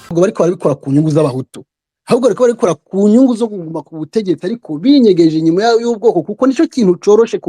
ubwo bariko barabikora ku nyungu z'abahutu ahubwo bariko barabikora ku nyungu zo kuguma ku butegetsi ariko binyegeje inyuma y'ubwoko kuko nico kintu coroshe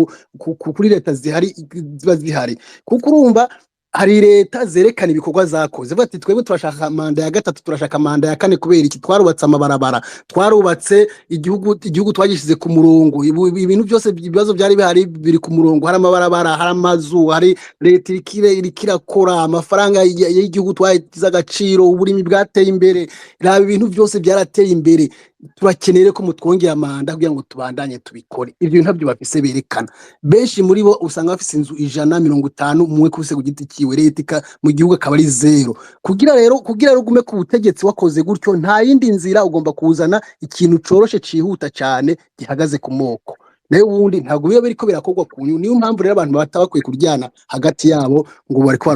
kuri leta zihari ziba zihari kuko urumva hari leta zerekana ibikorwa zakoze bavuga ati twebwe turashaka manda ya gatatu turashaka manda ya kane kubera iki twarubatse amabarabara twarubatse igihugu twagishize ku murongo ibintu byose ibibazo byari bihari biri ku murongo hari amabarabara hari amazu hari leta ikirakora amafaranga y'igihugu twagize agaciro uburimi bwateye imbere raba ibintu byose byarateye imbere turakeneye ko mutwongera manda kugira ngo tubandanye tubikore ivyo ntabyo bafise berekana benshi muri bo usanga bafise inzu 150 umwe kubise ku giti kiwe leta mu gihugu akaba ari zero kugira rero ugume ku butegetsi wakoze gutyo nta yindi nzira ugomba kuzana ikintu coroshe cihuta cyane gihagaze ku moko nayo ubundi ntabwo biba biriko birakorwa ku niyo mpamvu rero abantu batabakwiye kuryana hagati yabo ngo bariko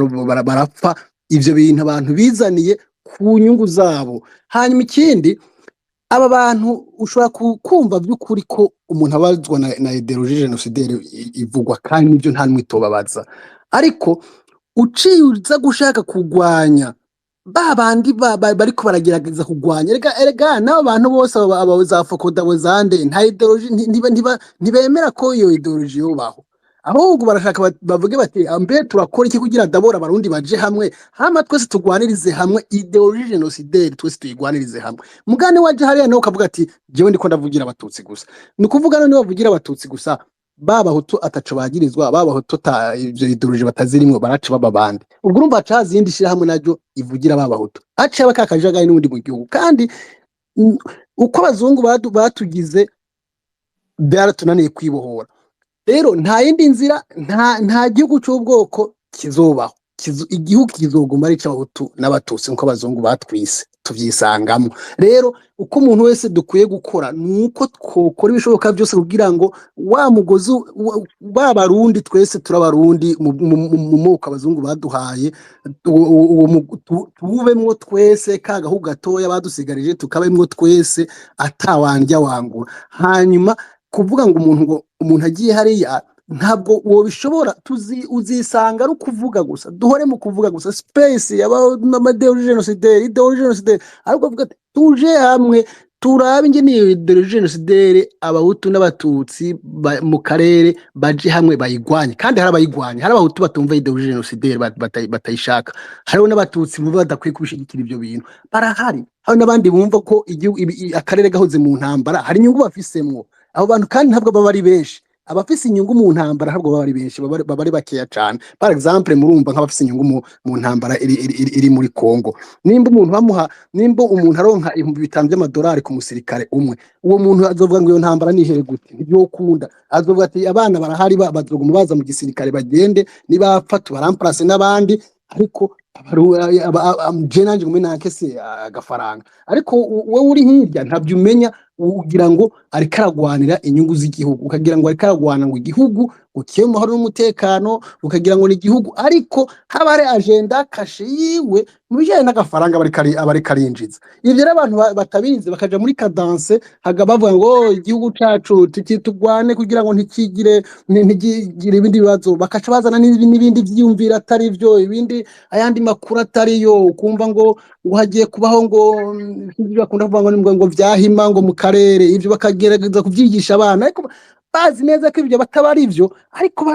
barapfa ivyo bintu abantu bizaniye ku nyungu zabo hanyuma ikindi aba bantu ushobora kumva by'ukuri ko umuntu abazwa na ideologie génocidaire ivugwa kandi nibyo nta mwitobabaza ariko uciza gushaka kugwanya babandi bariko baragerageza kugwanya erega nabo bantu bose abaza fokoda bozande nta ideologie ntibemera ko iyo ideologie yobaho ahubwo barashaka bavuge bati ambe turakora iki kugira dabora abarundi baje hamwe hama twese tugwanirize hamwe ideologie génocidaire twese tuyigwanirize hamwe mugane waje hariya nawe ukavuga ati jewe ndiko ndavugira abatutsi gusa ni kuvuga none bavugira abatutsi gusa baba hutu ataco bagirizwa baba hutu ivyo ideologie batazirimwe baraca bababandi ubwo urumva cazindi shira hamwe najo ivugira baba hutu aca bakakajagaye n'undi mu gihugu kandi uko abazungu batugize byaratunaniye kwibohora rero nta yindi nzira nta gihugu cy'ubwoko kizobaho igihugu kizoguma ari cy'abahutu n'abatutsi nko abazungu batwise tuvyisangamo rero uko umuntu wese dukwiye gukora nuko twokora ibishoboka byose kugira ngo wa mugozi babarundi twese turabarundi mu moko abazungu baduhaye tubemwo twese kagahugu gatoya badusigarije tukabemwo twese atawandya wangura hanyuma kuvuga ngo umuntu agiye hariya ntabwo wo bishobora uzisanga ari kuvuga gusa duhore mu kuvuga gusa space y'amadéologie génocidaire ariko vuga tuje hamwe turabe nge niyo ideologie génocidaire abahutu n'abatutsi mu karere baje hamwe bayigwanye kandi hari abayigwanye hari abahutu batumva ideologie génocidaire batayishaka hariho n'abatutsi mu badakwiye kubishigikira ibyo bintu barahari hari n'abandi bumva ko akarere gahoze mu ntambara hari inyungu bafisemwo abo bantu kandi ntabwo baba ari benshi abafise inyungu mu ntambara ntabwo baba ari benshi baba ari bakeya cyane par exemple murumva nk'abafise inyungu mu ntambara iri muri Kongo nimba umuntu aronka $5,000 by'amadolari ku musirikare umwe uwo muntu azovuga ngo iyo ntambara nihere gute nibyo kunda azovuga ati abana barahari bazoguma baza mu gisirikare bagende nibapfa tubaramplace n'abandi ariko jenanje ngumwe nakese agafaranga ariko wowe uri hirya ntabyo umenya ugira ngo ariko aragwanira inyungu z'igihugu ukagira ngo ariko aragwana ngo igihugu ukiye mu mahoro n'umutekano ukagira ngo ni igihugu ariko habare agenda kashe yiwe mu bijyanye n'agafaranga abari karinjiza ivyo rero abantu batabizi bakaja muri cadence haga bavuga ngo igihugu cacu tugwane kugira ngo ntikigire ibindi bibazo bakaca bazana n'ibindi vyiyumvira atari vyo ibindi ayandi makuru atari yo ukumva ngo uhagiye kubaho ngo bakunda kuvuga ngo vyahima ngo mu karere ivyo bakagerageza kuvyigisha abana ariko bazi neza ko ivyo batabari ivyo ariko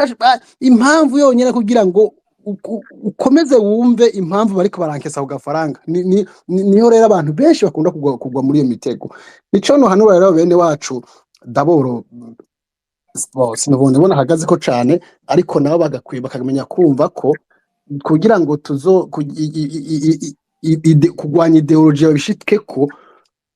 impamvu yonyene kugira ngo ukomeze wumve impamvu bariko barankesa ku gafaranga niho rero abantu benshi bakunda kugwa muri iyo mitego nico no hano rero bene wacu daboro sinubona hagaze ko cane ariko nabo bagakwiye bakamenya kumva ko kugira ngo kugwanya ideologie babishitke ko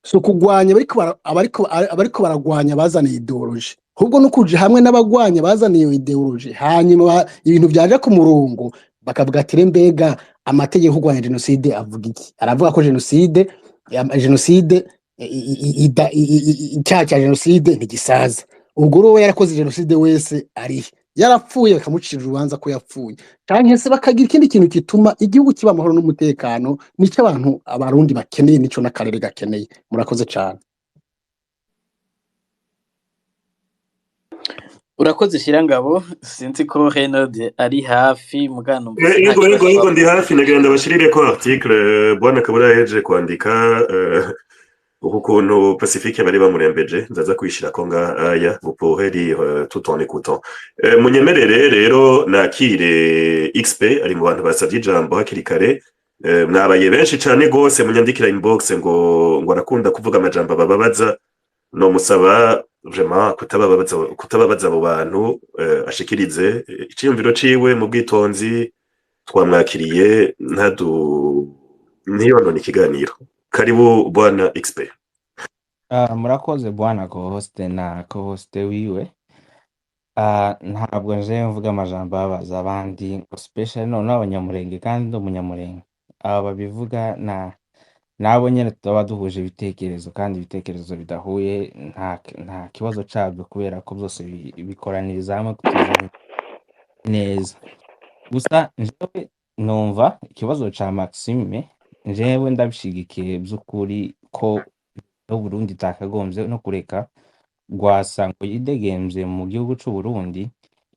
so kugwanya abariko baragwanya bazaniye ideologie ahubwo no kuje hamwe n'abagwanya bazaniye ideologie hanyuma ibintu byaje ku murongo bakavuga ati mbega amategeko kugwanya genocide avuga iki aravuga ko genocide icyaha cya genocide ntigisaza ubwo rero yarakoze genocide wese ari yarapfuye bakamucira urubanza ko yapfuye canke se bakagira ikindi kintu gituma igihugu kiba amahoro n'umutekano nico abarundi bakeneye nico n'akarere gakeneye murakoze cyane urakoze Shirangabo, sinzi ko Renaud ari hafi mugano mvise nta Yego kibazo. yego ndi hafi nagira ndabashirire ko article bwana Kabura yaheje kwandika uku kuntu Pacifique bari bamurembeje ndaza kwishira ko ngaya vous pourrez lire tout en écoutant. Munyemerere rero nakire XP ari mu bantu basavye ijambo hakiri kare. Mwabaye benshi cane gose munyandikira inbox ngo arakunda kuvuga amajambo bababaza no musaba vraiment kutababaza abo bantu ashikirize iciyumviro ciwe mu bwitonzi twamwakiriye ntiyonone ikiganiro. Karibu bwana XP. Murakoze bwana co-host na co-host wiwe. Ntabwo nje mvuga amajambo abaza abandi ngo special none abanyamurenge kandi ndo munyamurenge. Babivuga nabo nyene tutaba duhuje ibitekerezo kandi ibitekerezo bidahuye nta kibazo cabyo kubera ko byose bikoraniriza hamwe kutuzana neza. Gusa njewe numva ikibazo ca Maxime njewe ndabishigikiye by'ukuri ko Burundi takagombye no kureka Rwasa ngo yidegemvye mu gihugu c'u Burundi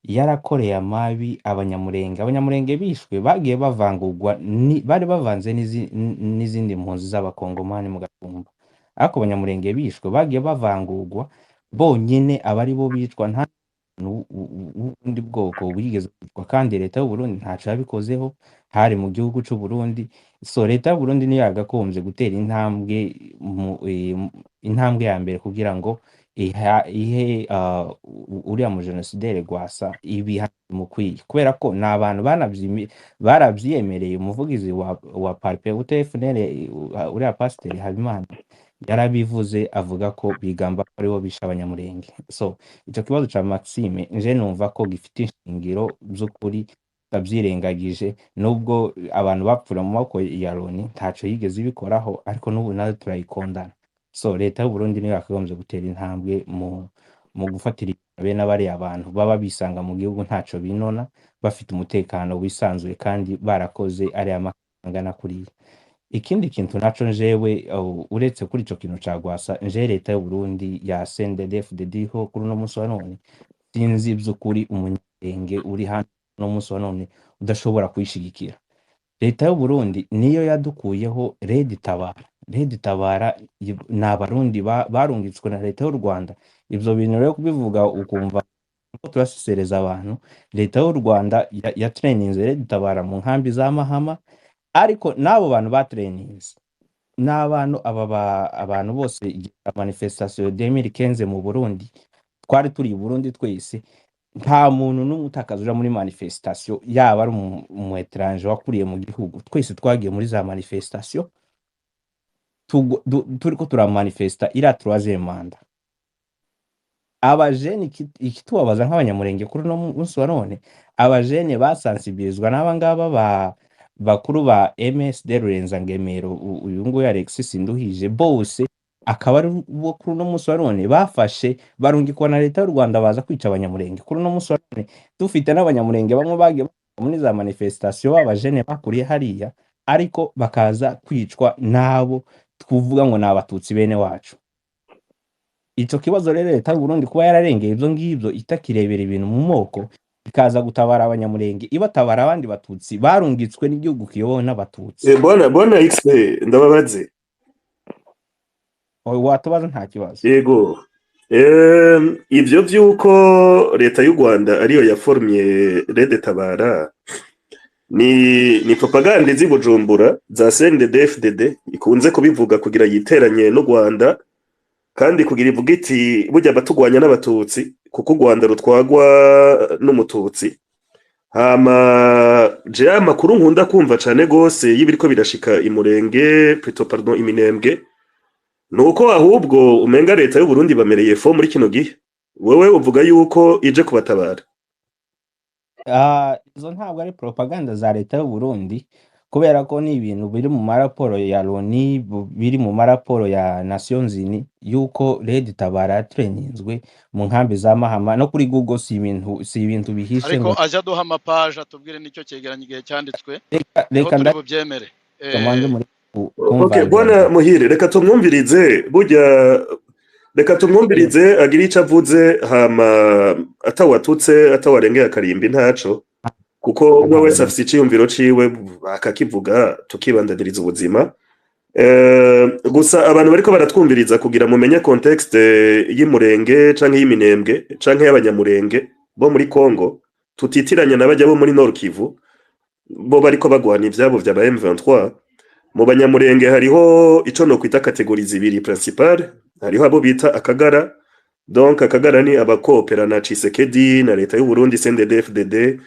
yarakoreye amabi abanyamurenge bishwe bagiye bavangurwa bari bavanze n'izindi mpunzi z'abakongomani mu gatumba ariko abanyamurenge bishwe bagiye bavangurwa bonyene abari bo bicwa nta ubundi bwoko bwigeze kwitwa kandi leta y'u Burundi ntaco yabikozeho hari mu gihugu c'u Burundi so leta y'u Burundi niyo yagakombye gutera intambwe ya mbere kugira ngo ihe uriya mu genocidere Rwasa ibihano mukwiye kubera ko n'abantu baravyiyemereye umuvugizi wa parpe UTFNL uriya pasiteri Habimana yarabivuze avuga ko bigamba ko aribo bisha abanyamurenge so ico kibazo ca Maxime nje numva ko gifite ishingiro by'ukuri tavyirengagije nubwo abantu bapfura mu mako ya Loni ntaco yigeze ibikoraho ariko n'ubu nawe turayikondana so leta y'u Burundi niyo yakagombye gutera intambwe mu gufatira bene abari abantu baba bisanga mu gihugu ntaco binona bafite umutekano wisanzuye kandi barakoze ari amakangana kuriya. Ikindi kintu naco njewe uretse kuri ico kintu ca Rwasa nje leta y'u Burundi ya CNDD-FDD ho kuri no musi wa none sinzi by'ukuri umunyenge uri hano no musi wa none udashobora kwishigikira. Leta y'u Burundi niyo yadukuyeho Red Tabara n'abarundi barungitswe na leta y'u Rwanda. Ivyo bintu rero kubivuga ukumva ko turasesereza abantu. Leta y'u Rwanda ya traininze Red Tabara mu nkambi za Mahama ariko nabo bantu ba trainings n'abantu abantu bose manifestation 2015 mu Burundi twari turi i Burundi twese nta muntu n'umutakaza uja muri manifestation yaba ari mu étranger wakuriye mu gihugu twese twagiye muri za manifestation turiko turamanifesta ira 3e manda abajene ikitubabaza nk'abanyamurenge kuri no munsi wa none abajene basansibirizwa n'abangaba bakuru ba MSD Rurenza Ngemero uyu nguyu Alexis Nduhije bose akaba ari bo kuri no munsi wa none bafashe barungikwa na leta y'u Rwanda baza kwica abanyamurenge kuri no munsi wa none dufite n'abanyamurenge bamwe bagiye muri za manifestation abajene bakuriye hariya ariko bakaza kwicwa nabo tkuvuga ngo n'abatutsi bene wacu. Ico kibazo rero leta y'u Burundi kuba yararengeye ivyo ngivyo itakirebera ibintu mu moko ikaza gutabara abanyamurenge ibatabara abandi batutsi barungitswe n'igihugu kiyobowe n'abatutsi. Bwana XP ndababaze. Watubaza nta kibazo. Yego. Ivyo vyuko leta y'u Rwanda ariyo yaformye Red Tabara ni propaganda z'i Bujumbura za CNDD-FDD ikunze kubivuga kugira yiteranye n'u Rwanda kandi kugira ivuga iti burya batugwanya n'abatutsi kuko u Rwanda rutwagwa n'umututsi. Je amakuru nkunda kumva cane gose y'ibiriko birashika imurenge iminembwe nuko ahubwo umenga leta y'u Burundi bamereye fo muri kino gihe wewe uvuga yuko ije kubatabara. Izo ntabwo ari propaganda za leta y'u Burundi kubera ko ni ibintu biri mu maraporo ya Loni biri mu maraporo ya Nations Unies yuko Red Tabara traininzwe mu nkambi za Mahama no kuri Google si ibintu bihishe ariko aja duha amapaje atubwire nicyo cegeranye igihe cyanditswe reka ndabyemere Okay, bwana Muhire reka tumwumvirize burya reka tumwumvirize agire ico avuze hama atawatutse atawarengeye akarimbi ntaco kuko umwe wese afise iciyumviro ciwe akakivuga tukibandadiriza ubuzima. Gusa abantu bariko baratwumviriza kugira mumenye context y'Imurenge canke y'Iminembwe canke y'Abanyamurenge bo muri Congo, tutitiranya n'abajya bo muri Nord Kivu bo bariko bagwana ivyabo vya M23. Mu Banyamurenge hariho ico no kwita kategori zibiri principale, hariho abo bita akagara, donc akagara ni abakopera na Tshisekedi na leta y'u Burundi CNDD-FDD,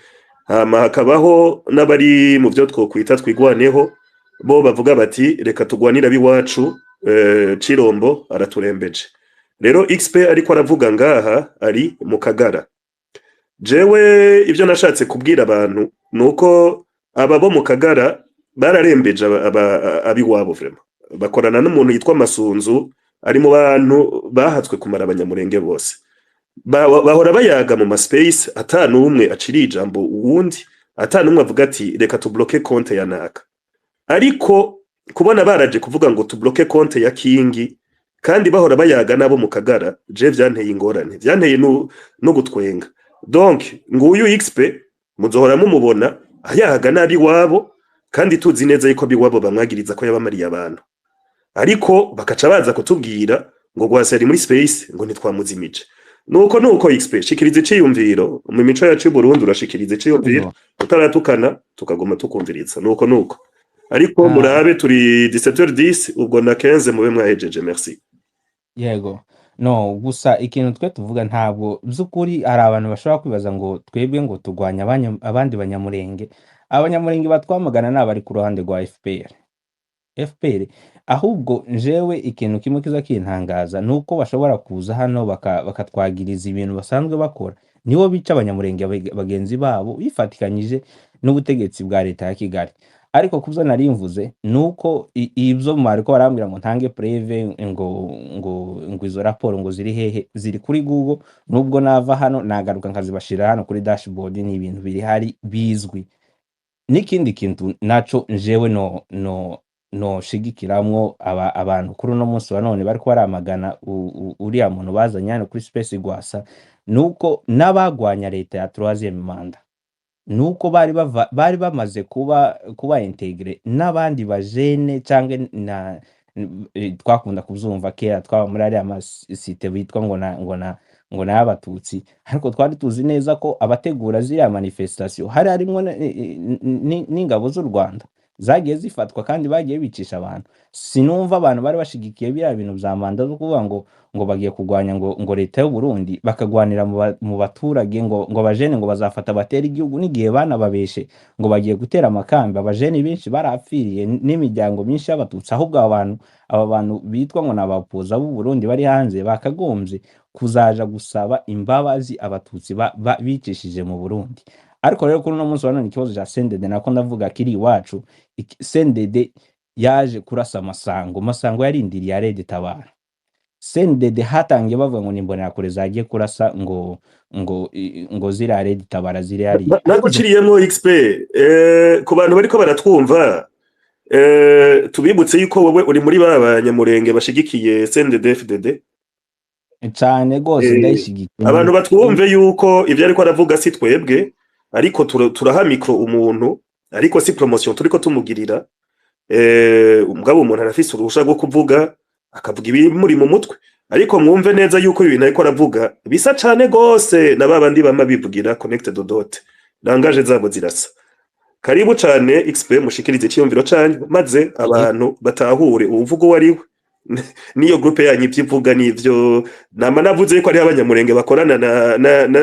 hama hakabaho n'abari mu byo twokwita twigwaneho bo bavuga bati reka tugwanira biwacu. Chirombo araturembeje. Rero XP ariko aravuga ngaha ari mu kagara. Jewe ibyo nashatse kubwira abantu nuko aba bo mu kagara bararembeje abiwabo vraiment, bakorana n'umuntu yitwa Masunzu ari mu bantu bahatswe kumara Abanyamurenge bose. Bahora bayaga mu space atanu umwe aciri ijambo uwundi, atanu umwe avuga ati reka tubloke konte ya naka. Ariko kubona baraje kuvuga ngo tubloke konte ya Kingi kandi bahora bayaga nabo mu kagara, je vyanteye ingorane, vyanteye no gutwenga. Donc nguyu XP muzohora mumubona ayaga nabi wabo kandi tuzi neza yuko biwabo bamwagiriza ko yabamariye abantu, ariko bakaca baza kutubwira ngo gwasari muri space ngo ntitwamuzimije. Nuko XP shikirize ciyumviro mu mico yacu Burundi, urashikirize ciyumviro utaratukana tukagoma tukumviriza. Nuko ariko murabe turi 17h10 ubwo na 15 mube mwahejeje. Merci. Yego. No, gusa ikintu twe tuvuga ntabwo by'ukuri hari abantu bashobora kwibaza ngo twebwe ngo tugwanya abandi Banyamurenge. Abanyamurenge batwamagana n'abari ku ruhande rwa FPR. Ahubwo jewe ikintu kimwe kiza kintangaza nuko bashobora kuza hano bakatwagiriza ibintu basanzwe bakora. Nibo bica Abanyamurenge bagenzi babo bifatikanyije n'ubutegetsi bwa leta ya Kigali. Ariko kubyo narimvuze nuko ibyo mariko barambira ngo ntange preve ngo izo raporo ngo ziri hehe, ziri kuri Google. Nubwo nava hano nagaruka nkazibashira hano kuri dashboard, ni ibintu biri hari bizwi. N'ikindi kintu naco jewe no shigikiramwo abantu kuri no munsi wa none bariko baramagana uriya muntu bazanye hano kuri Space Gwasa, nuko nabagwanya leta ya 3e manda, nuko bari bamaze kuba integre n'abandi bajene canke na twakunda kuvyumva kera twaba muri ari amasite bitwa ngo na abatutsi. Ariko twari tuzi neza ko abategura ziriya manifestation hari harimo n'ingabo z'u Rwanda zagiye zifatwa kandi bagiye bicisha abantu. Sinumva abantu bari bashigikiye biriya bintu vya manda zo kuvuga ngo bagiye kugwanya ngo leta y'u Burundi bakagwanira mu baturage ngo abajene ngo bazafata batera igihugu, n'igihe bana babeshe ngo bagiye gutera amakambi. Abajene benshi barapfiriye n'imiryango myinshi y'abatutsi. Ahubwo aba bantu bitwa ngo nabapoza b'u Burundi bari hanze bakagombye kuzaja gusaba imbabazi abatutsi bicishije mu Burundi. Ariko rero kuri no munsi wanone ikibazo cya CNDD nako ndavuga kiri iwacu. CNDD yaje kurasa Masango yarindiriye Red Tabara. CNDD hatangiye bavuga ngo nimbonera kure zagiye kurasa ngo zira Red Tabara ziri hari. Naguciriyemo XP ku bantu bariko baratwumva, tubibutse yuko wowe uri muri Banyamurenge bashigikiye CNDD-FDD cyane gose ndayishigikiye. Abantu batwumve yuko ivyo ariko aravuga si twebwe, ariko turaha micro umuntu, ariko si promotion turiko tumugirira. Umugabo umuntu arafise uruhusha rwo kuvuga akavuga ibi muri mu mutwe, ariko mwumve neza yuko ibintu ariko aravuga bisa cyane gose na babandi bama bivugira connected dot langaje zabo zirasa. Karibu cyane XP mushikirize cyiyumviro cyane maze abantu batahure uvugo wariwe niyo groupe yanyu ivyivuga nivyo. Nama navuze yuko ari Abanyamurenge bakorana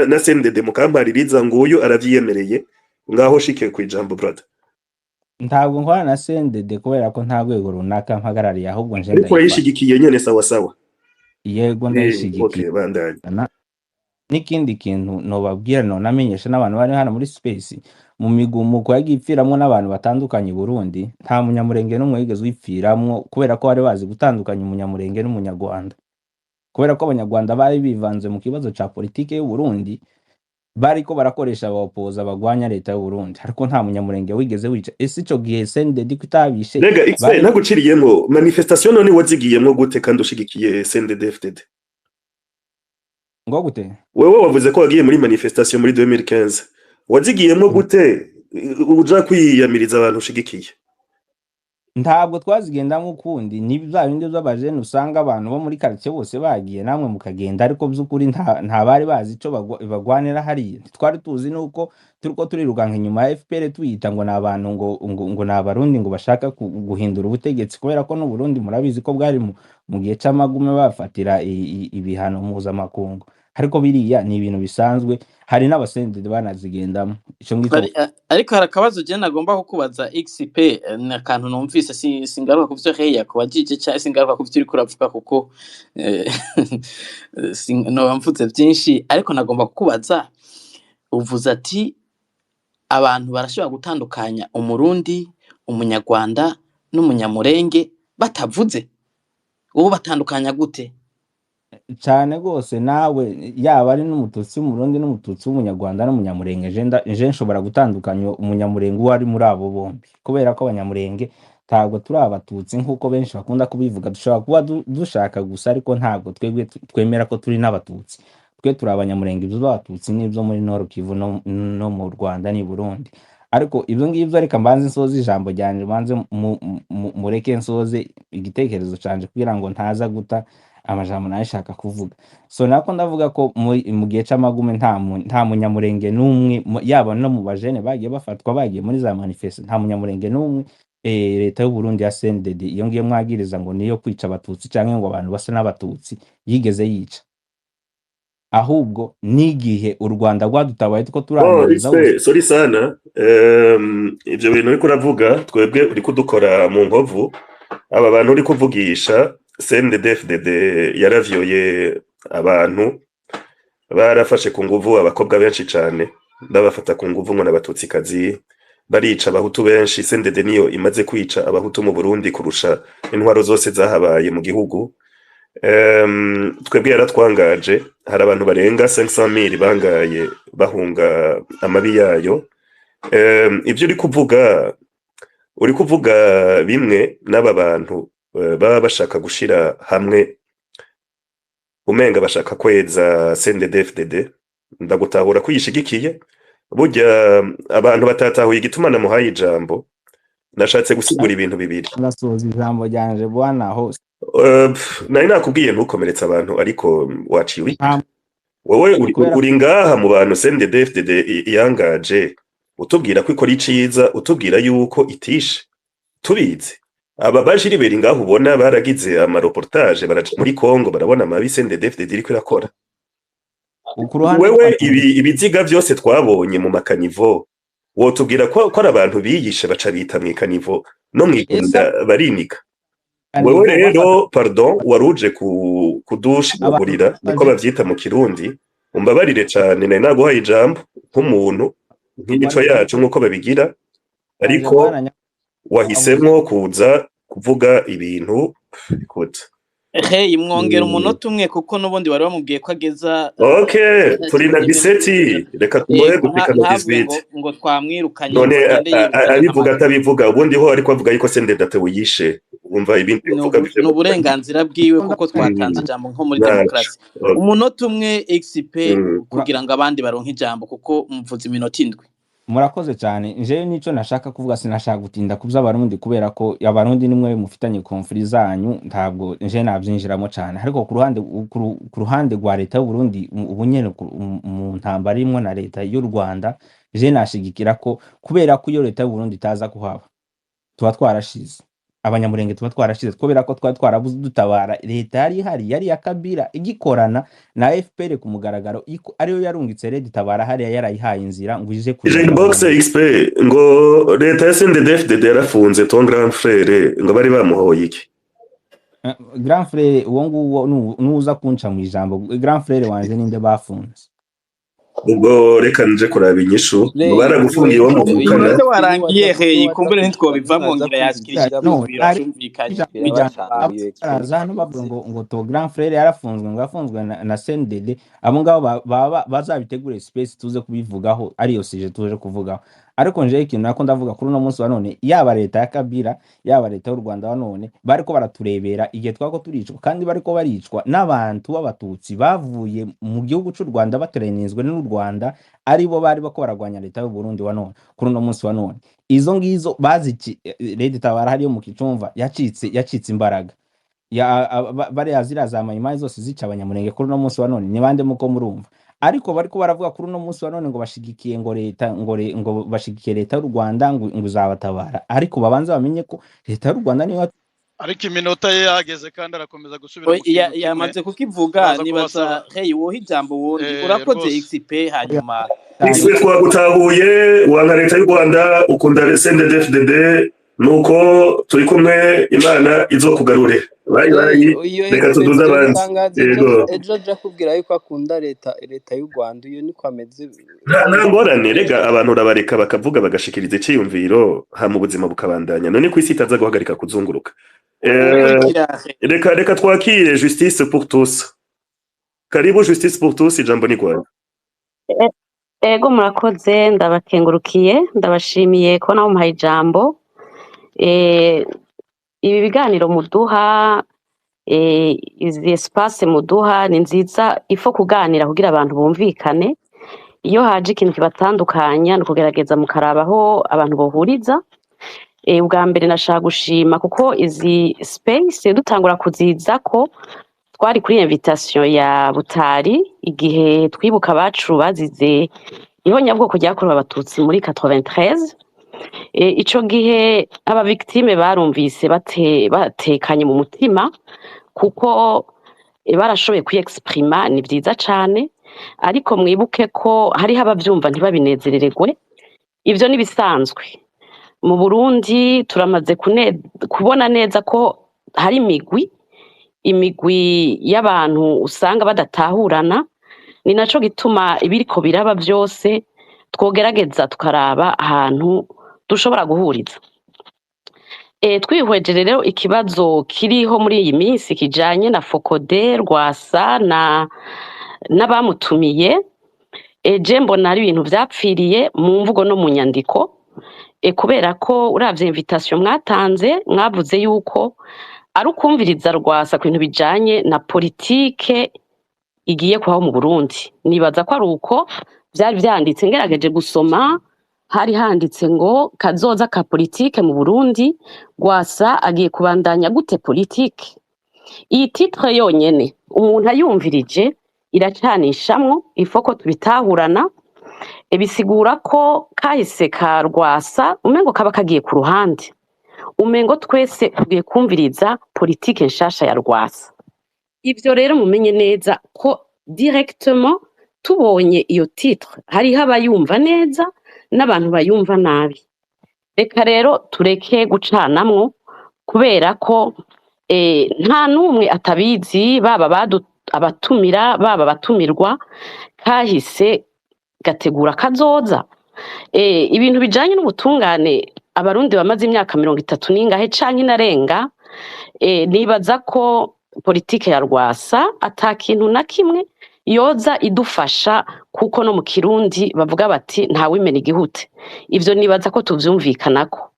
na CNDD mukampaririza ngo uyu aravyiyemereye ngaho shike ku ijambo brother. Ntabwo nkora na CNDD kubera ko nta rwego runaka mpagarariye, ahubwo nje ndayifata. Ariko yishigikiye nyene sawa. Yego ndayishigikiye. Okay, bandanye. N'ikindi kintu nobabwira namenyesha n'abantu bari hano muri Space mu migumuko yagipfiramwo n'abantu batandukanye i Burundi, nta Munyamurenge n'umwe yigeze wipfiramwo kubera ko bari bazi gutandukanya Umunyamurenge n'Umunyarwanda. Kubera ko Abanyarwanda bari bivanze mu kibazo ca politike y'u Burundi, bariko barakoresha abapoza bagwanya leta y'u Burundi, ariko nta Munyamurenge wigeze wica. Ese ico gihe CNDD kutabishe Rega XP naguciriyemo manifestation none wazigiyemo gute kandi ushigikiye CNDD-FDD? ngo gute wewe wavuze ko wagiye muri manifestation muri 2015 wazigiyemo gute uja kwiyamiriza abantu ushigikiye ntabwo twazigendamo ukundi ni bya bindi by'abajene usanga abantu bo muri quartier bose bagiye namwe mukagenda ariko by'ukuri nta bari bazi ico bagwanira hariya twari tuzi nuko turiko turirukanka inyuma ya FPR tuyita ngo nabantu ngo nabarundi ngo bashaka guhindura ubutegetsi kubera ko no Burundi murabizi ko bwari mu gihe c'amagume bafatira ibihano mpuzamakungu ariko biriya ni ibintu bisanzwe hari n'abasendede banazigendamo ico ngito ariko hari akabazo je nagomba kukubaza XP na kantu numvise singaruka kuvyo heya kubajije cyangwa singaruka kuvyo uri kuravuga kuko no mvuze byinshi ariko nagomba kukubaza uvuze ati abantu barashobora gutandukanya umurundi umunyarwanda n'umunyamurenge batavuze ubu batandukanya gute cyane gose nawe yaba ari n'umututsi w'umurundi n'umututsi w'umunyarwanda n'umunyamurenge je nshobora gutandukanya umunyamurenge uwo ari muri abo bombi kubera ko abanyamurenge ntabwo turi abatutsi nk'uko benshi bakunda kubivuga dushobora kuba dushaka gusa ariko ntabwo twebwe twemera ko turi n'abatutsi twe turi abanyamurenge ibyo abatutsi n'ibyo muri Nord Kivu no mu Rwanda ni Burundi ariko ibyo ngibyo reka mbanze nsoze ijambo ryanje mbanze mureke nsoze igitekerezo canje kugira ngo ntaza guta amajambo nashaka kuvuga so nako ndavuga ko mu gihe c'amagume nta munyamurenge n'umwe yaba no mu bajene bagiye bafatwa bagiye muri za manifeste nta munyamurenge n'umwe leta y'u Burundi ya CNDD iyo ngiye mwagiriza ngo niyo kwica abatutsi canke ngo abantu basa n'abatutsi yigeze yica ahubwo nigihe u Rwanda rwadutabaye tuko turangiza sorry sana ivyo bintu uriko uravuga twebwe uri kudukora mu nkovu aba bantu uri kuvugisha CNDD-FDD yaravyoye abantu barafashe ku nguvu abakobwa benshi cane ndabafata ku nguvu ngo n'abatutsi kazi barica abahutu benshi CNDD niyo imaze kwica abahutu mu Burundi kurusha intwaro zose zahabaye mu gihugu twebwe yaratwangaje hari abantu barenga 500,000 bangaye bahunga amabi yayo ivyo uri kuvuga bimwe n'aba bantu baba bashaka gushira hamwe umenga bashaka kweza CNDD-FDD ndagutahura kuyishigikiye burya abantu batatahuye igituma namuhaye ijambo nashatse gusigura ibintu bibiri nasoza ijambo ryanje bwana hose nari nakubwiye ntukomeretsa abantu ariko waciwe wowe uri ngaha mu bantu CNDD-FDD yangaje utubwira ko ikora iciza utubwira yuko itishe tubizi aba bajiri beri ngaho ubona baragize amareportage baraje muri Kongo barabona amabi CNDD-FDD iriko irakora wewe ibiziga byose twabonye mu makanivo wotubwira ko ari abantu biyishe baca bita mu ikanivo no mwikunda barinika wewe rero pardon waruje kudushigurira niko bavyita mu Kirundi umbabarire cyane nari naguhaye ijambo nk'umuntu nk'imico yacu nk'uko babigira ariko wahisemo kuza kuvuga ibintu bikuta hey mwongera umunota umwe kuko nubundi bari bamubwiye ko ageza okay turi na 17 reka tumuhe gupika no 18 ngo twamwirukanye none abivuga atabivuga ubundi ho ariko avuga yuko CNDD yishe umva ibindi bivuga no burenganzira bwiwe kuko twatanze ijambo nko muri demokrasi umunota umwe XP kugira ngo abandi baronke ijambo kuko mvuze iminota 7 murakoze cyane nje nico nashaka kuvuga sinashaka gutinda kubza abarundi kubera ko abarundi nimwe mufitanye konfli zanyu ntabwo nje navyinjiramo cyane ariko ku ruhande rwa leta y'u Burundi ubunyene mu ntambara imwe na leta y'u Rwanda je nashigikira ko kubera ko iyo leta y'u Burundi itaza kuhaba tuba twarashize abanyamurenge tuba twarashize kubera ko twarabuze dutabara leta yari ya Kabila igikorana na FPR ku mugaragaro ariyo yarungitse Red Tabara hariya yarayihaye inzira ngo ije kuri box XP ngo leta ya CNDD-FDD yarafunze ton grand frère ngo bari bamuhoye iki grand frère uwo nguwo nuza kunca mu ijambo grand frère wanje ninde bafunze ubwo reka nje kuraba inyishu ngo baragufungiye wo mu mukana icyo warangiye he kumbere ntitwobivamo ngira yashikirije hano bavuga ngo to grand frère yarafunzwe ngo afunzwe na CNDD abo ngabo bazabitegura space tuze kubivugaho ariyo sije tuje kuvugaho ariko nje ikintu nako ndavuga kuri uno munsi wa none yaba leta ya Kabila yaba leta y'u Rwanda wa none bariko baraturebera igihe twako turicwa kandi bariko baricwa n'abantu b'abatutsi bavuye mu gihugu cy'u Rwanda bateranyirizwe n'u Rwanda aribo bari bako baragwanya leta y'u Burundi wa none kuri uno munsi wa none izo ngizo baziki leta tabara hariyo mu kicumva yacitse imbaraga bari yazira za mayimayi zose zica abanyamurenge kuri uno munsi wa none ni bande muko murumva ariko bariko baravuga kuri uno munsi wa none ngo bashigikiye ngo leta ngo bashigikiye leta y'u Rwanda ngo uzabatabara ariko babanza bamenye ko leta y'u Rwanda niyo ariko iminota ye yageze kandi arakomeza gusubira mu kintu yamaze kukivuga nibaza hey wowe ijambo wundi urakoze XP hanyuma Iswe twagutahuye wanga leta y'u Rwanda ukunda CNDD-FDD nuko turi kumwe Imana izokugarure reka tuduze abandi ejo ja kubwira yuko akunda leta y'u Rwanda iyo niko ameze nta ngorane rega abantu urabareka bakavuga bagashikiriza icyiyumviro ha mu buzima bukabandanya none ku isi itaza guhagarika kuzunguruka reka twakire Justice pour tous karibu Justice pour tous ijambo ni Rwanda ego murakoze ndabakengurukiye ndabashimiye ko nawe muhaye ijambo ibi biganiro muduha izi espace muduha ni nziza ifo kuganira kugira abantu bumvikane iyo haje ikintu kibatandukanya no kugerageza mukarabaho abantu bohuriza ubwa mbere nashaka gushima kuko izi space dutangura kuziza ko twari kuri invitation ya Butari igihe twibuka abacu bazize ihonyabwoko ryakorewe abatutsi muri 93 ico gihe aba victime barumvise batekanye mu mutima kuko barashoboye kwiexprima ni byiza cane ariko mwibuke ko hari abavyumva ntibabinezerererwe ivyo ni bisanzwe mu Burundi turamaze kubona neza ko hari imigwi y'abantu usanga badatahurana ni naco gituma ibiriko biraba byose twogerageza tukaraba ahantu dushobora guhuriza twihweje rero ikibazo kiriho muri iyi minsi kijanye na Fokode Rwasa n'abamutumiye je mbona ari ibintu vyapfiriye mu mvugo no mu nyandiko kubera ko uravye invitation mwatanze mwavuze yuko ari ukumviriza Rwasa ku bintu bijanye na politike igiye kubaho mu Burundi nibaza ko ari uko byari byanditse ngerageje gusoma hari handitse ngo kazoza ka politike mu Burundi Rwasa agiye kubandanya gute politike iyi titre yonyene umuntu ayumvirije iracanishamwo ifoko tubitahurana bisigura ko kahise ka Rwasa umengo kaba kagiye ku ruhande umengo twese tugiye kumviriza politike nshasha ya Rwasa ivyo rero mumenye neza ko directement tubonye iyo titre hariho abayumva neza n'abantu bayumva nabi reka rero tureke gucanamwo kubera ko nta numwe atabizi baba abatumira baba batumirwa kahise gategura kazoza ibintu bijanye n'ubutungane abarundi bamaze imyaka 30 n'ingahe canke inarenga nibaza ko politike ya Rwasa atakintu na kimwe yoza idufasha kuko no mu Kirundi bavuga bati ntawimena igihute ivyo nibaza ko tuvyumvikanako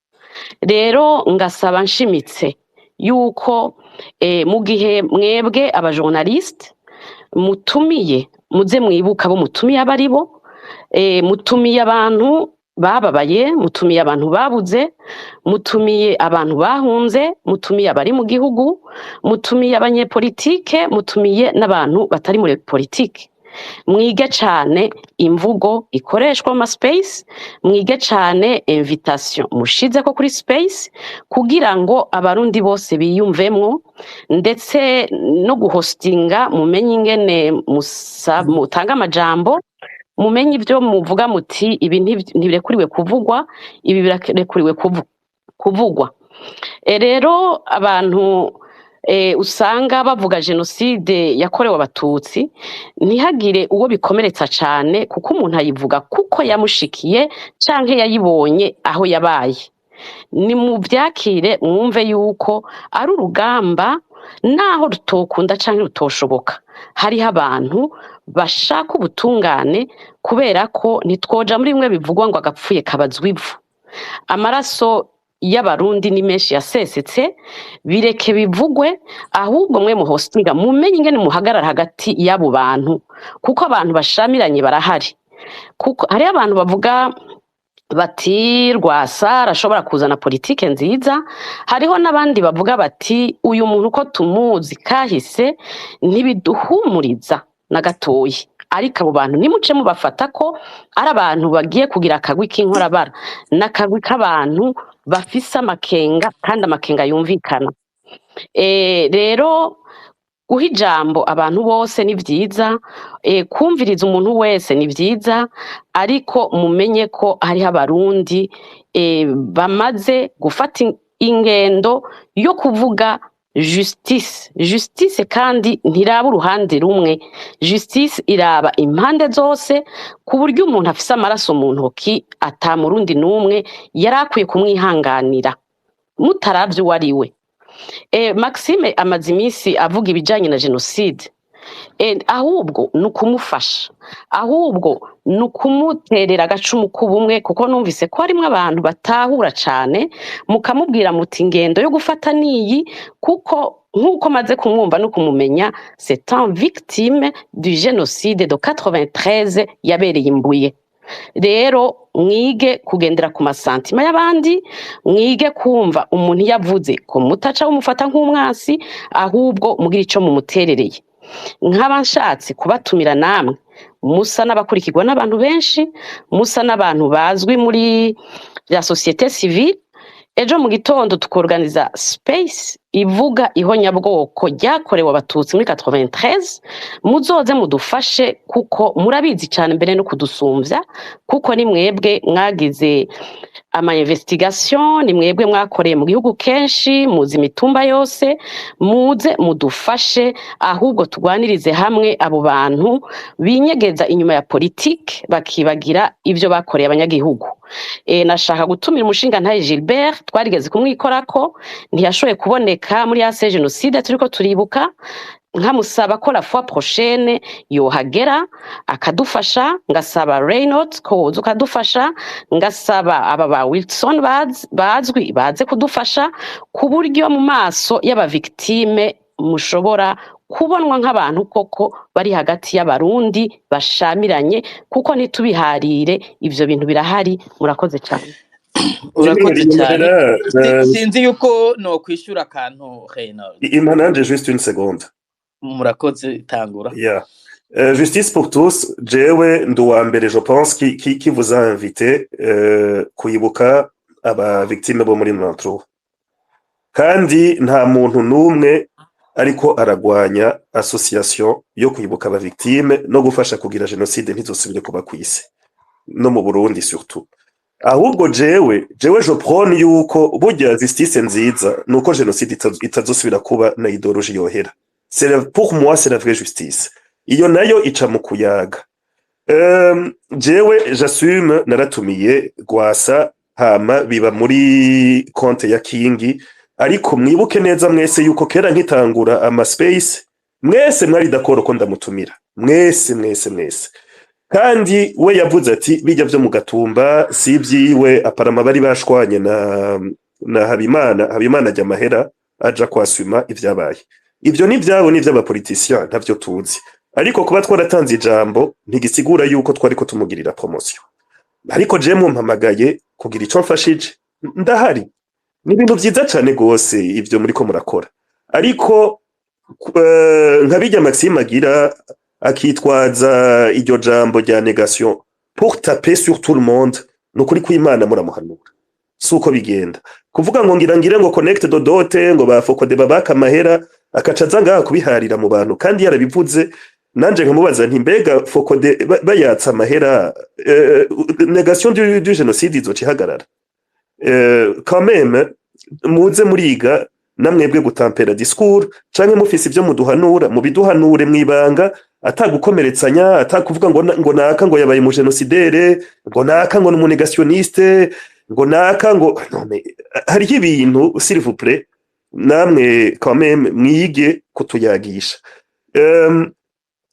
rero ngasaba nshimitse yuko mu gihe mwebwe abajournaliste mutumiye muze mwibuka bo mutumiye abaribo mutumiye abantu bababaye mutumiye abantu babuze mutumiye abantu bahunze mutumiye abari mu gihugu mutumiye abanyepolitike mutumiye n'abantu batari muri politike mwige cane imvugo ikoreshwa mu space mwige cane invitation mushize ko kuri space kugira ngo abarundi bose biyumvemwo ndetse no guhostinga mumenye ingene mutanga amajambo mumenye ivyo muvuga muti ibi ntibirekuriwe kuvugwa ibi birekuriwe kuvugwa rero abantu usanga bavuga genocide yakorewe abatutsi ntihagire uwo bikomeretsa cane kuko umuntu ayivuga kuko yamushikiye canke yayibonye aho yabaye ni mu vyakire mwumve yuko ari urugamba naho rutokunda canke rutoshoboka hariho abantu bashaka ubutungane kubera ko ntitwoja muri bimwe bivugwa ngo agapfuye kabazwa ivu. Amaraso y'abarundi ni menshi yasesetse, bireke bivugwe, ahubwo mwe muhostinga mumenye ingene muhagarara hagati y'abo bantu, kuko abantu bashamiranye barahari. Kuko hariho abantu bavuga bati Rwasa arashobora kuzana politike nziza, hariho n'abandi bavuga bati uyu muntu ko tumuzi kahise ntibiduhumuriza na gatoyi. Ariko abo bantu nimuce mubafata ko ari abantu bagiye kugira akagwi k'inkorabara, n'akagwi k'abantu bafise amakenga kandi amakenga yumvikana. Rero guha ijambo abantu bose ni vyiza, kumviriza umuntu wese ni vyiza, ariko mumenye ko hariho abarundi bamaze gufata ingendo yo kuvuga justice kandi ntiraba uruhande rumwe. Justice iraba impande zose, ku buryo umuntu afise amaraso mu ntoki ata murundi n'umwe yari akwiye kumwihanganira mutaravye uwo ari we. Maxime amaze iminsi avuga ibijanye na jenoside, ahubwo ni ukumufasha, ahubwo ni ukumuterera agacumu k'ubumwe, kuko numvise ko harimwo abantu batahura cane, mukamubwira muti ingendo yo gufata niyi, kuko nk'uko maze kumwumva no kumumenya c'est un victime du génocide de 93 yabereye imbuye. Rero mwige kugendera ku masantima y'abandi, mwige kumva umuntu yavuze ko mutaca umufata nk'umwasi, ahubwo mugira ico mumuterereye. Nkaba nshatse kubatumira namwe musa n'abakurikirwa n'abantu benshi, musa n'abantu bazwi muri ya société civile. Ejo mu gitondo tukorganiza space ivuga ihonyabwoko ryakorewe abatutsi muri 93, muzoze mudufashe kuko murabizi cyane mbere no kudusumvya, kuko ni mwebwe mwagize ama investigation, ni mwebwe mwakoreye mu gihugu kenshi, muzi imitumba yose, muze mudufashe, ahubwo tugwanirize hamwe abo bantu binyegeza inyuma ya politique bakibagira ivyo bakoreye abanyagihugu. Nashaka gutumira umushinga ntaye Gilbert, twarigeze kumwikorako, ntiyashoboye kuboneka muri ya jenoside turiko turibuka, nkamusaba ko la fois prochaine yohagera akadufasha, ngasaba Reynolds ko woza ukadufasha, ngasaba aba ba Wilson bazwi baze kudufasha, ku buryo mu maso y'aba victime mushobora kubonwa nk'abantu koko bari hagati y'abarundi bashamiranye, kuko ntitubiharire ivyo bintu birahari. Murakoze cyane. Urakoze cyane. Sinzi yuko no kwishura akantu Reynolds. Impananje juste une seconde. Murakoze tangura. Yeah. Justice pour tous, jewe nduwa mbere je pense qui vous a invité kuyibuka aba victime bo muri Nantro. Kandi nta muntu numwe ariko aragwanya association yo kuyibuka aba victime no gufasha kugira genocide ntizosubire kuba kwisi no mu Burundi surtout. Ahubwo jewe je prone yuko burya justice nziza nuko genocide itazosubira kuba na idéologie yohera. Pour moi c'est la vraie justice. Iyo nayo ica mu kuyaga. Jewe j'assume naratumiye Rwasa hama biba muri konte ya Kingi, ariko mwibuke neza mwese yuko kera nkitangura ama space mwese mwari d'accord ko ndamutumira, mwese kandi we yavuze ati bijya byo mu Gatumba si byiwe, aparama bari bashwanye na Habimana ajya mahera aja kwasuma ivyabaye. Ivyo ni vyabo ni vy'abapoliticiens ntavyo tuzi, ariko kuba twaratanze ijambo ntigisigura yuko twariko tumugirira promotion. Ariko je mumpamagaye kugira ico mfashije ndahari, ni ibintu vyiza cyane gose ivyo muri ko murakora. Ariko nkabijya Maxime agira akitwaza iryo jambo rya negation pour taper sur tout le monde, nukuri kw'Imana muramuhanura suko bigenda kuvuga ngo ngire ngo connect dodote ngo bafokode babaka mahera akacaza ngaha kubiharira mu bantu, kandi yarabivuze nanje nkamubaza nti mbega fokode bayatsa mahera negation du génocide izo cihagarara. Quand même muze muriga namwebwe gutampera discours canke mufise ivyo muduhanura mu biduhanure mwibanga, atagukomeretsanya, atakuvuga ngo naka ngo yabaye mu génocidaire, ngo naka ngo mu négationniste, ngo naka ngo none hari ibintu s'il vous plaît namwe quand même mwige kutuyagisha.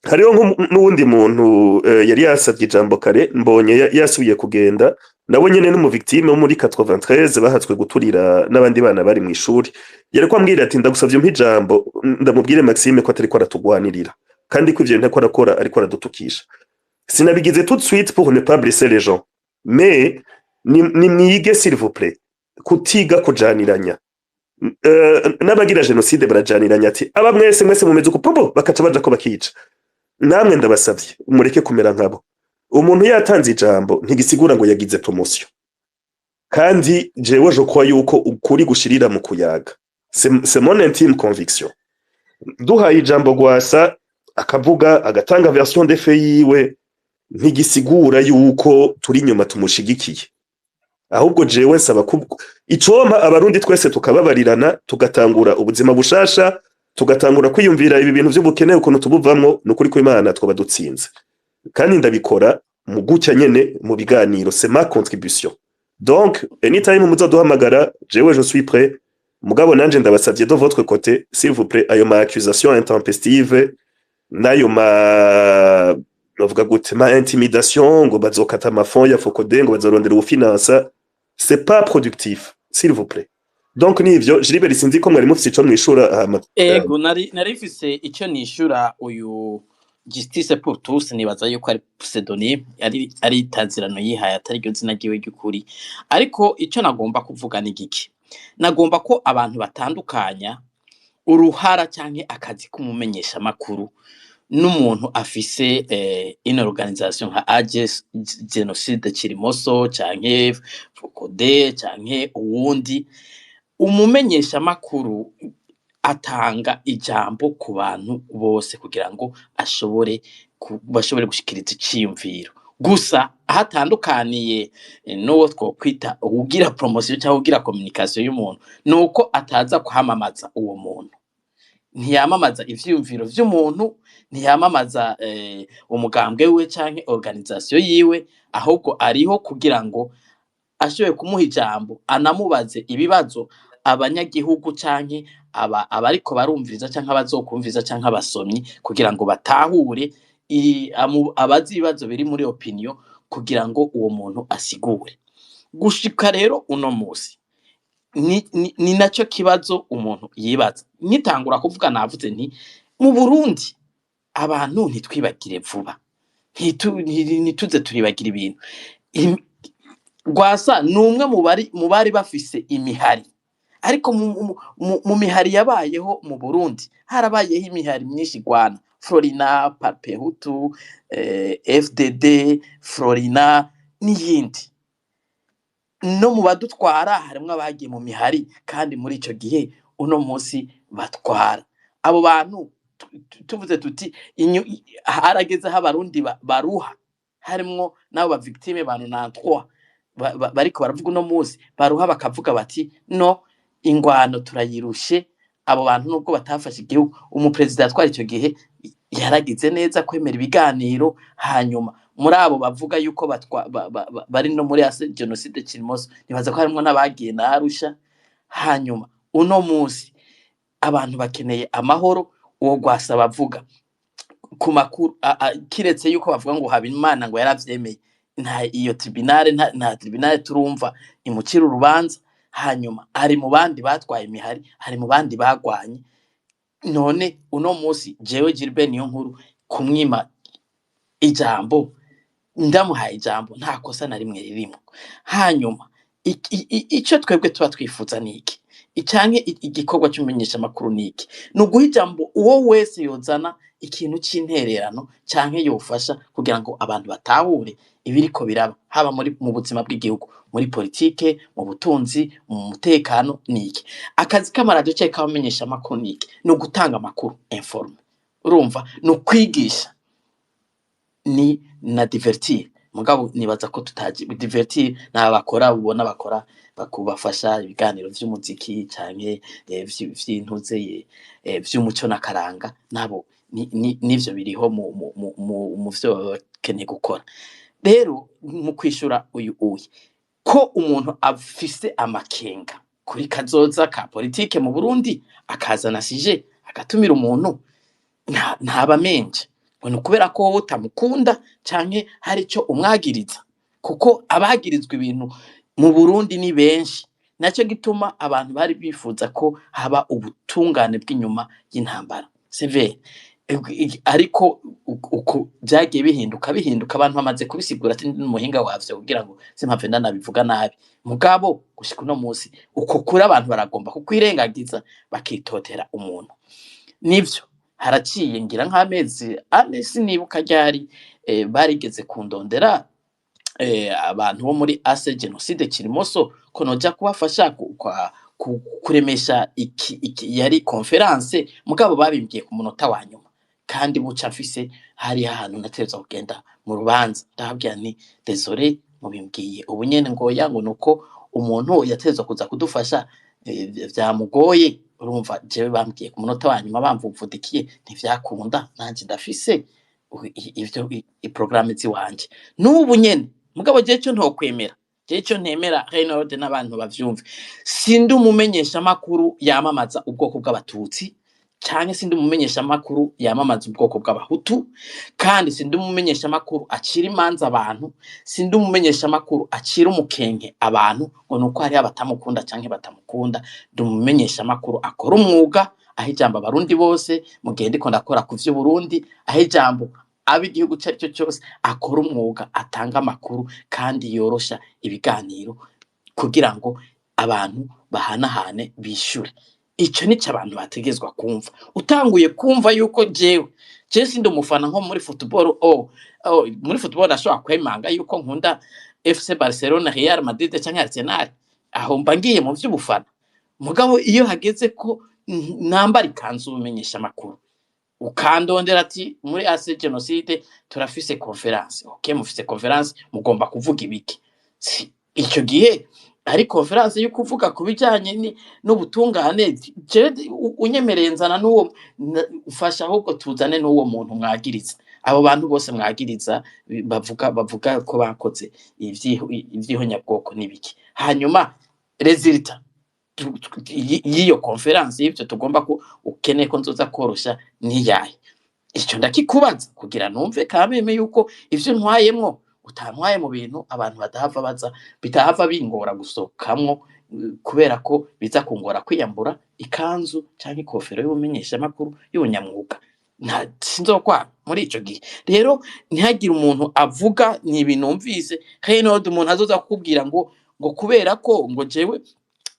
Hariho n'uwundi muntu yari yasabye ijambo kare mbonye yasubiye kugenda nawe nyene n'umu victime wo muri 93 bahatswe guturira n'abandi bana bari mu ishuri yariko ambwira ati ndagusavye mpijambo ndamubwire Maxime ko atari ko aratugwanirira kandi ko ivyo ntako arakora ariko aradutukisha. Sinabigize tout de suite pour ne pas blesser les gens mais ni mwige s'il vous plaît kutiga kujaniranya. N'abagira genocide barajaniranya ati aba mwese mumeze uko popo bakaca baja ko bakica. Namwe ndabasavye umureke kumera nkabo. Umuntu yatanze ijambo ntigisigura ngo yagize promotion. Kandi jewe je crois yuko ukuri gushirira mu kuyaga. C'est mon intime conviction. Duhaye ijambo Gwasa akavuga agatanga version de fait yiwe ntigisigura yuko turi nyuma tumushigikiye. Ahubwo jewe nsaba icompa abarundi twese tukababarirana tugatangura ubuzima bushasha tugatangura kwiyumvira ibi bintu by'ubukene ukuntu tubuvamwo nukuri ko Imana twaba dutsinze. Kandi ndabikora mu gucya nyene mu biganiro, c'est ma contribution. Donc anytime muzoduhamagara jewe je suis prêt. Mugabo nanje ndabasavye de votre côté s'il vous plaît ayo ma accusation intempestive nayo novuga gute ma intimidation ngo bazokata amafond ya Focode ngo bazorondera ubufinansa, c'est pas productif s'il vous plaît. Donc nivyo Gilbert sinzi ko mwari mufite ico mwishura ego nari mfise ico nishura uyu Justice pour tous nibaza yuko ari pseudonyme ari tazirano yihaye atari ryo zina giwe gyukuri. Ariko ico nagomba kuvuga ni giki, nagomba ko abantu batandukanya uruhara canke akazi kumumenyesha makuru n'umuntu afise une organisation nka AGES Genocide Kirimoso canke Focode canke uwundi. Umumenyesha makuru atanga ijambo ku bantu bose kugira ngo bashobore gushikiriza iciyumviro. Gusa ahatandukaniye n'uwo twokwita ugira promotion cyangwa ugira communication y'umuntu nuko ataza kuhamamaza uwo muntu. Ntiyamamaza ivyumviro vy'umuntu, ntiyamamaza umugambwe we canke organisation yiwe, ahubwo ariho kugira ngo ashoboye kumuha ijambo anamubaze ibibazo abanyagihugu canke abariko barumviriza canke abazokumviriza canke abasomyi kugira ngo batahure abazi ibibazo biri muri opinion kugira ngo uwo muntu asigure. Gushika rero uno musi ni naco kibazo umuntu yibaza. Nitangura kuvuga navuze nti mu Burundi abantu ntitwibagire vuba, ntituze turibagira ibintu. Gwasa numwe mu bari bafise imihari, ariko mu mihari yabayeho mu Burundi harabayeho imihari myinshi gwana Florina, Papehutu, FDD, Florina n'iyindi. No mu badutwara harimwo abagiye mu mihari kandi muri ico gihe uno musi batwara. Abo bantu tuvuze tuti harageze ha Barundi baruha, harimwo nabo ba victime bantu na 3 bariko baravuga uno musi baruha bakavuga bati no ingwano turayirushe. Abo bantu nubwo batafashe igihugu, umupresident atwara ico gihe yaragize neza kwemera ibiganiro. Hanyuma muri abo bavuga yuko bari no muri genocide Kirimoso nibaza ko harimo n'abagiye na Arusha. Hanyuma uno musi abantu bakeneye amahoro. Uwo Gwasa bavuga ku makuru kiretse yuko bavuga ngo Habimana ngo yaravyemeye, nta iyo tribunal nta tribunal turumva imucira urubanza. Hanyuma ari mu bandi batwaye imihari, hari mu bandi bagwanye. None uno musi jewe Gilbert niyo nkuru kumwima ijambo, ndamuhaye ijambo nta kosa na rimwe ririmo. Hanyuma ico twebwe tuba twifuza niki icanke igikorwa cy'umenyesha makuru niki nuguha ijambo uwo wese yozana ikintu c'intererano canke yofasha kugira ngo abantu batahure ibiriko biraba haba mu buzima bw'igihugu, muri politike, mu butunzi, mu mutekano niki. Akazi k'amaradiyo cye kamenyesha makuru niki no gutanga makuru informe. Urumva no kwigisha ni na divertir. Mugabo nibaza ko tutaji divertir n'abakora ubona bakora bakubafasha ibiganiro vy'umuziki canke vy'intuze vy'umuco nakaranga nabo nivyo biriho mu vyo keneye gukora. Rero mu kwishura uyu ko umuntu afise amakenga kuri kazoza ka politike mu Burundi akazana sije agatumira umuntu ntaba menje ngo ni ukubera ko wowe utamukunda canke hari ico umwagiriza, kuko abagirizwa ibintu mu Burundi ni benshi. Naco gituma abantu bari bifuza ko haba ubutungane bw'inyuma y'intambara severe, ariko uko vyagiye bihinduka abantu bamaze kubisigura ati n'umuhinga wavyo kugira ngo simpave ndanabivuga nabi, mugabo gushika uno musi uko kuri abantu baragomba kukwirengagiza bakitotera umuntu. Nivyo haraciye ngira nk'amezi ane sinibuka ryari barigeze kundondera abantu bo muri ase genocide Kirimoso ko noja kubafasha kuremesha yari conference, mugabo babimbwiye ku munota wa nyuma kandi buca mfise hari ahantu nategerezwa kugenda mu rubanza, ndababwira nti désolé mubimbwiye ubu nyene ngoya ngo nuko umuntu yategerezwa kuza kudufasha vyamugoye. Urumva jewe bambwiye ku munota wa nyuma bamvuvudikiye ntivyakunda, nanje ndafise ivyo iprograme ziwanje n'ubu nyene. Mugabo jewe cyo ntokwemera, jewe cyo ntemera Reynald n'abantu bavyumve, sindi umumenyesha makuru yamamaza ubwoko bw'abatutsi canke sindi umumenyesha makuru yamamaza ubwoko bw'abahutu, kandi sindi umumenyesha makuru acira imanza abantu, sindi umumenyesha makuru acira umukenke abantu ngo nuko hari abatamukunda canke batamukunda. Ndi umumenyesha makuru akora umwuga, aho ijambo abarundi bose mugende ko ndakora ku vyo Burundi, aho ijambo igihugu cyo cyose akora umwuga atanga amakuru kandi yorosha ibiganiro kugira ngo abantu bahanahane bishure. Ico nico abantu bategezwa kumva. Utanguye kumva yuko jewe sindi umufana nko muri football muri football ashobora kwemanga yuko nkunda FC Barcelona, Real Madrid canke Arsenal, aho mba ngiye mu vy'ubufana. Mugabo iyo hageze ko nambara ikanzu umenyesha amakuru ukandondera ati muri ase genocide turafise conference, okay mufise conference mugomba kuvuga ibiki. Icyo gihe ari conference yo kuvuga kubijanye n'ubutungane, je unyemereye nzana n'uwo ufasha ahubwo tuzane n'uwo muntu mwagiriza. Abo bantu bose mwagiriza bavuga ko bakoze ivyihonyabwoko n'ibiki, hanyuma resulta yiyo conference y'ivyo tugomba ko ukeneye ko nzoza korosha niyaye. Icyo ndakikubaza kugira numve kameme yuko ivyo ntwayemwo utantwaye mu bintu abantu bitahava bingora gusokamwo, kubera ko biza kungora kwiyambura ikanzu canke ikofero y'ubumenyesha makuru y'ubunyamwuga. Sinzokwa muri ico gihe rero ntihagire umuntu avuga ni ibintu numvise Reynald umuntu azoza kukubwira ngo kubera ko ngo jewe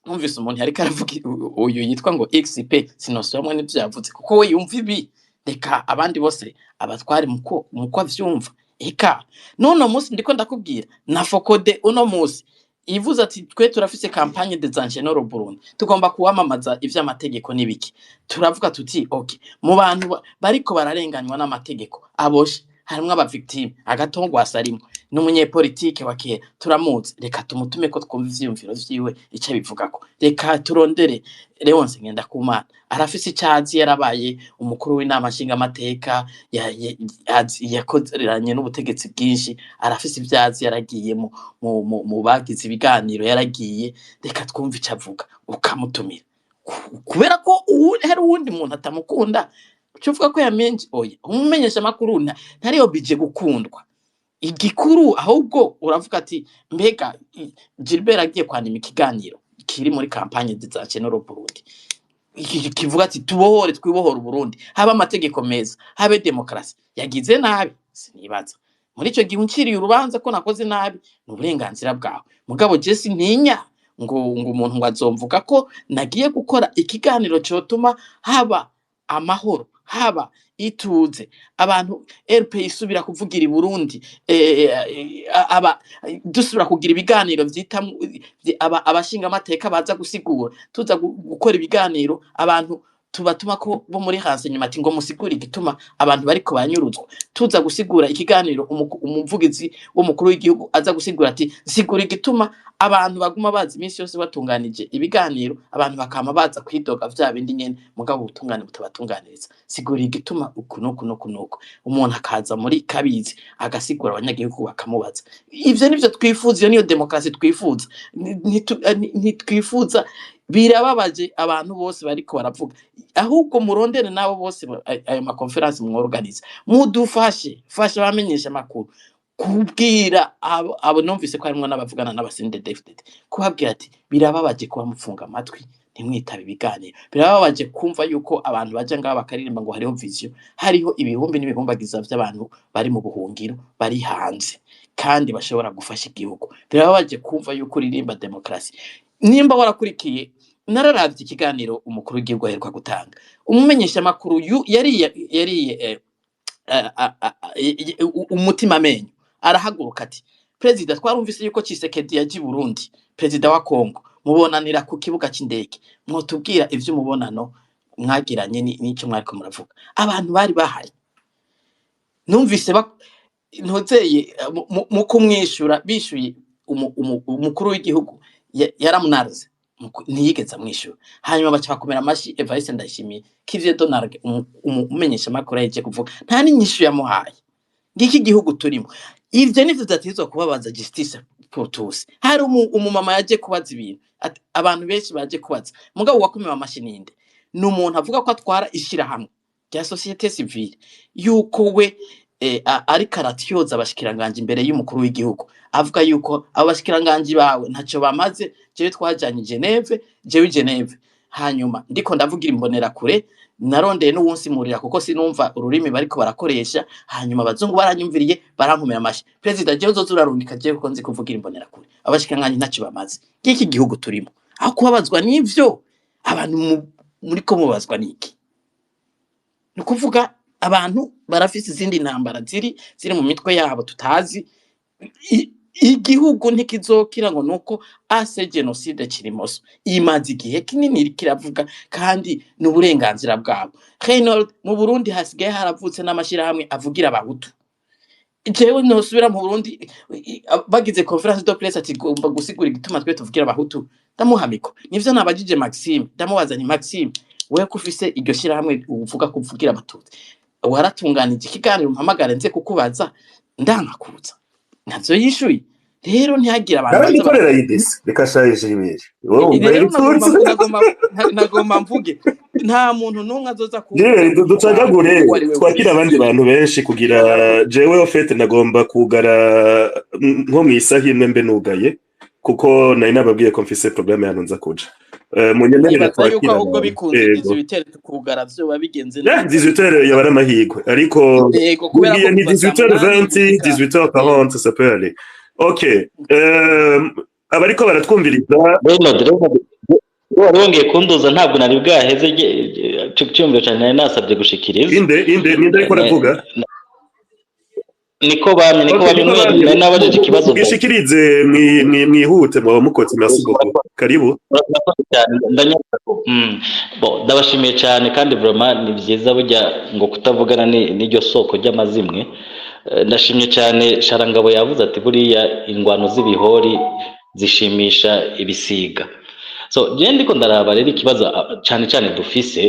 numvise umuntu ariko aravuga uyu yitwa ngo XP sinosomwe n'ivyo yavuze kuko we yumva ibi, reka abandi bose abatwari muko avyumva. Eka none musi ndiko ndakubwira na Fokode uno musi ivuze ati twe turafise campagne des engeneurs au Burundi, tugomba kuwamamaza ivy'amategeko n'ibiki. Turavuga tuti okay mu bantu bariko bararenganywa n'amategeko aboshe harimwo aba victime agatongwa asarimo n'umunyepolitike wa kera turamuzi, reka tumutume ko twumva ivyiyumviro vyiwe ico bivugako. Reka turondere Leonce Ngendakumana, arafise icazi yarabaye umukuru w'inama nshinga amateka yakozeranye n'ubutegetsi bwinshi, arafise ivyazi yaragiye mu bagize ibiganiro yaragiye, reka twumva ico avuga ukamutumira. Kubera ko hari uwundi muntu atamukunda uvuga ko yamenje oya umumenyesha makuru ntariyo bije gukundwa. Igikuru ahubwo uravuga ati mbega Gilbert agiye kwanima ikiganiro kiri muri campagne des engeneurs au Burundi, kivuga ati tubohore twibohora Burundi, haba amategeko meza, habe demokrasi, yagize nabi sinibaza muri ico gihe unciriye urubanza ko nakoze nabi n'uburenganzira bwawe. Mugabo je sintinya ngo umuntu ngo azomvuga ko nagiye gukora ikiganiro cyotuma haba amahoro, haba ituze, abantu RP isubira kuvugira i Burundi, dusubira kugira ibiganiro vyita abashinga amateka baza gusigura, tuza gukora ibiganiro abantu tubatuma ko bo muri renseignement ati ngo musigura igituma abantu bariko banyuruzwa, tuza gusigura ikiganiro umuvugizi w'umukuru w'igihugu aza gusigura ati sigura igituma abantu baguma bazi iminsi yose batunganije ibiganiro, abantu bakama baza kwidoga vya bindi nyene mugabo ubutungane butabatunganiriza. Sigura igituma ukunuko umuntu akaza muri kabizi agasigura abanyagihugu bakamubaza. Ivyo nivyo twifuza, iyo niyo demokrasi twifuza. Ntitwifuza birababaje abantu bose bariko baravuga ahubwo murondere nabo bose ayo ma conference mworganiza mudufashe fasha bamenyesha makuru kubwira abo numvise ko harimo n'abavugana n'abasinde David kubabwira ati birababaje kuba mupfunga amatwi ntimwitabe ibiganiro birababaje kumva yuko abantu baje ngaho bakaririmba ngo hariho vision hariho ibihumbi n'ibihumbagiza by'abantu bari mu buhungiro bari hanze kandi bashobora gufasha igihugu birababaje kumva yuko uririmba demokrasi nimba warakurikiye nararavye ikiganiro umukuru w'igihugu aheruka gutanga umumenyesha makuru yari umutima menyo arahaguruka ati president twarumvise yuko Tshisekedi yaji Burundi president wa Kongo mubonanira ku kibuga c'indege mwotubwira ivyo mubonano mwagiranye n'icyo mwariko muravuga abantu bari bahari numvise ntozeye mu kumwishura bishuye umukuru w'igihugu yaramunarze ntiyigeze amwishura hanyuma baca bakomera amashi Evariste Ndayishimiye kivye Donald umumenyesha makuru yaje kuvuga nta n'inyishu yamuhaye ngiki gihugu turimo ivyo nivyo zatizwa kubabaza justice pour tous hari umumama yaje kubaza ibintu abantu benshi baje kubaza mugabo wakomeye amashininde n'umuntu avuga ko atwara ishira hamwe rya societe civile yuko we ari karatyoza abashikiranganje imbere y'umukuru w'igihugu avuga yuko abashikiranganje bawe ntacyo bamaze jewe twajanye Geneve hanyuma ndiko ndavugira imbonera kure narondeye n'uwunsi murira kuko sinumva ururimi bariko barakoresha hanyuma abazungu baranyumviriye barankomera amashi president jewe uzorarungika jewe ko nzi kuvugira imbonera kure abashikiranganje ntacyo bamaze iki gihugu turimo aho kubabazwa n'ivyo abantu muri ko mubazwa niki nukuvuga abantu barafise izindi ntambara ziri mu mitwe yabo tutazi igihugu ntikizokira ngo nuko ase genocide kirimoso imaze igihe kinini kiravuga kandi n'uburenganzira bwabo Reynold mu Burundi hasigaye haravutse n'amashirahamwe avugira abahutu jewe nosubira mu Burundi bagize conference de presse ati gomba gusigura igituma twe tuvugira abahutu ndamuhamiko nivyo nabajije Maxime ndamubaza ni Maxime wewe kufise iryo shirahamwe uvuga kuvugira abatutsi waratunganije ikiganiro mpamagare nze kukubaza ndangakuza navyo yishuye rero ntihagira abantu baza nikorera yidese bikashaje ibiri nagomba mvuge nta muntu numwe azoza ducagagure twakira abandi bantu benshi kugira jewe ofete nagomba kugara nko mwisaha imwe mbe nugaye kuko nari nababwiye ko mfise problème yanunza kuja munyemerera twakira ahubwo bikunze 18 tukugara vyo babigenze neza 18 yabara amahigwe ariko kugiye ni 18h20 18h40 ça peut aller OK abariko baratwumviriza warongeye kunduza ntabwo nari bwaheze cyumviro cyane nasabye gushikiriza inde ariko aravuga niko bamwe n'abaje ikibazo gishikirize mwihute mu mukotsi masuko karibu ndabashimiye cyane kandi vraiment ni byiza burya ngo kutavugana n'iryo soko ry'amazimwe ndashimye cyane Sharangabo yavuze ati buriya ingwano z'ibihori zishimisha ibisiga so je ndiko ndaraba rero ikibazo cyane dufise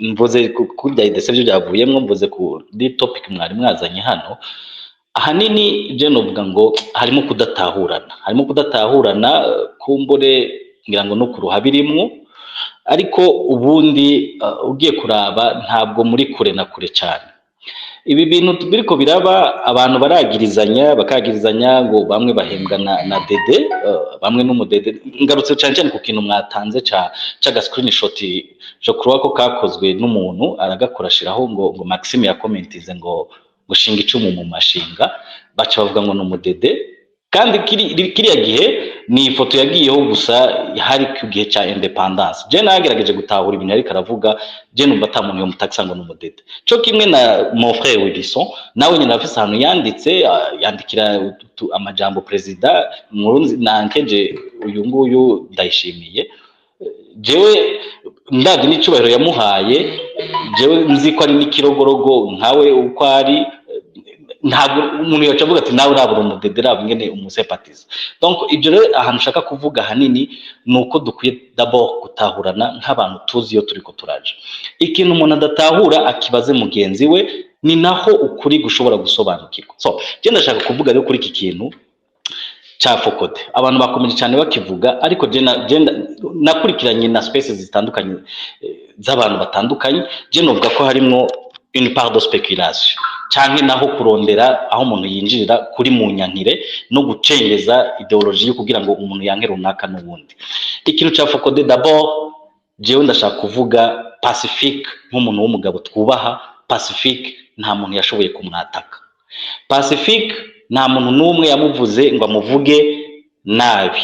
mvuze kurya idese byo byavuyemwe mvuze ku topic mwari mwazanye hano ahanini je novuga ngo harimo kudatahurana kumbure ngira ngo no kuruha birimwo ariko ubundi ugiye kuraba ntabwo muri kure na kure cyane ibi bintu biriko biraba abantu bakagirizanya ngo bamwe bahembwa na dede bamwe n'umudede ngarutse cyane ku kintu mwatanze ca screenshot jo kuruwa ko kakozwe n'umuntu aragakorashiraho ngo Maxime ya commentize ngo gushinga icumu mu mashinga baca bavuga ngo n'umudede kandi kiriya gihe ni ifoto yagiyeho gusa hari ku gihe cya independence je nagerageje gutahura ibintu ariko aravuga je numva atamuntu yo mutakisa ngo n'umudede cyo kimwe na mon frère Wilson nawe nyine afise ahantu yandikira amajambo president Nkurunziza nankeje uyu nguyu ndayishimiye jewe ndavye n'icubahiro yamuhaye jewe nzi ko ari n'ikirogorogo nkawe uko ari ntabwo umuntu yaca avuga ati nawe urabura umudede rabo ngene umusepatiza donc ibyo rero ahantu ushaka kuvuga hanini nuko dukwiye d'abord gutahurana nk'abantu tuzi iyo turiko turaje ikintu umuntu adatahura akibaze mugenzi we ni naho ukuri gushobora gusobanukirwa so je ndashaka kuvuga rero kuri iki kintu cya Fokode abantu bakomeje cyane bakivuga, ariko nakurikiranye na spaces zitandukanye z'abantu batandukanye, je novuga ko harimo une part de spéculation cyangwa naho kurondera aho umuntu yinjirira kuri mu nyankire no gucengeza ideologie yo kugira ngo umuntu yanke runaka n'ubundi. Ikintu cya Fokode d'abord jewe ndashaka kuvuga Pacifique nk'umuntu w'umugabo twubaha. Pacifique nta muntu yashoboye kumwataka. Pacifique nta muntu n'umwe yamuvuze ngo amuvuge nabi.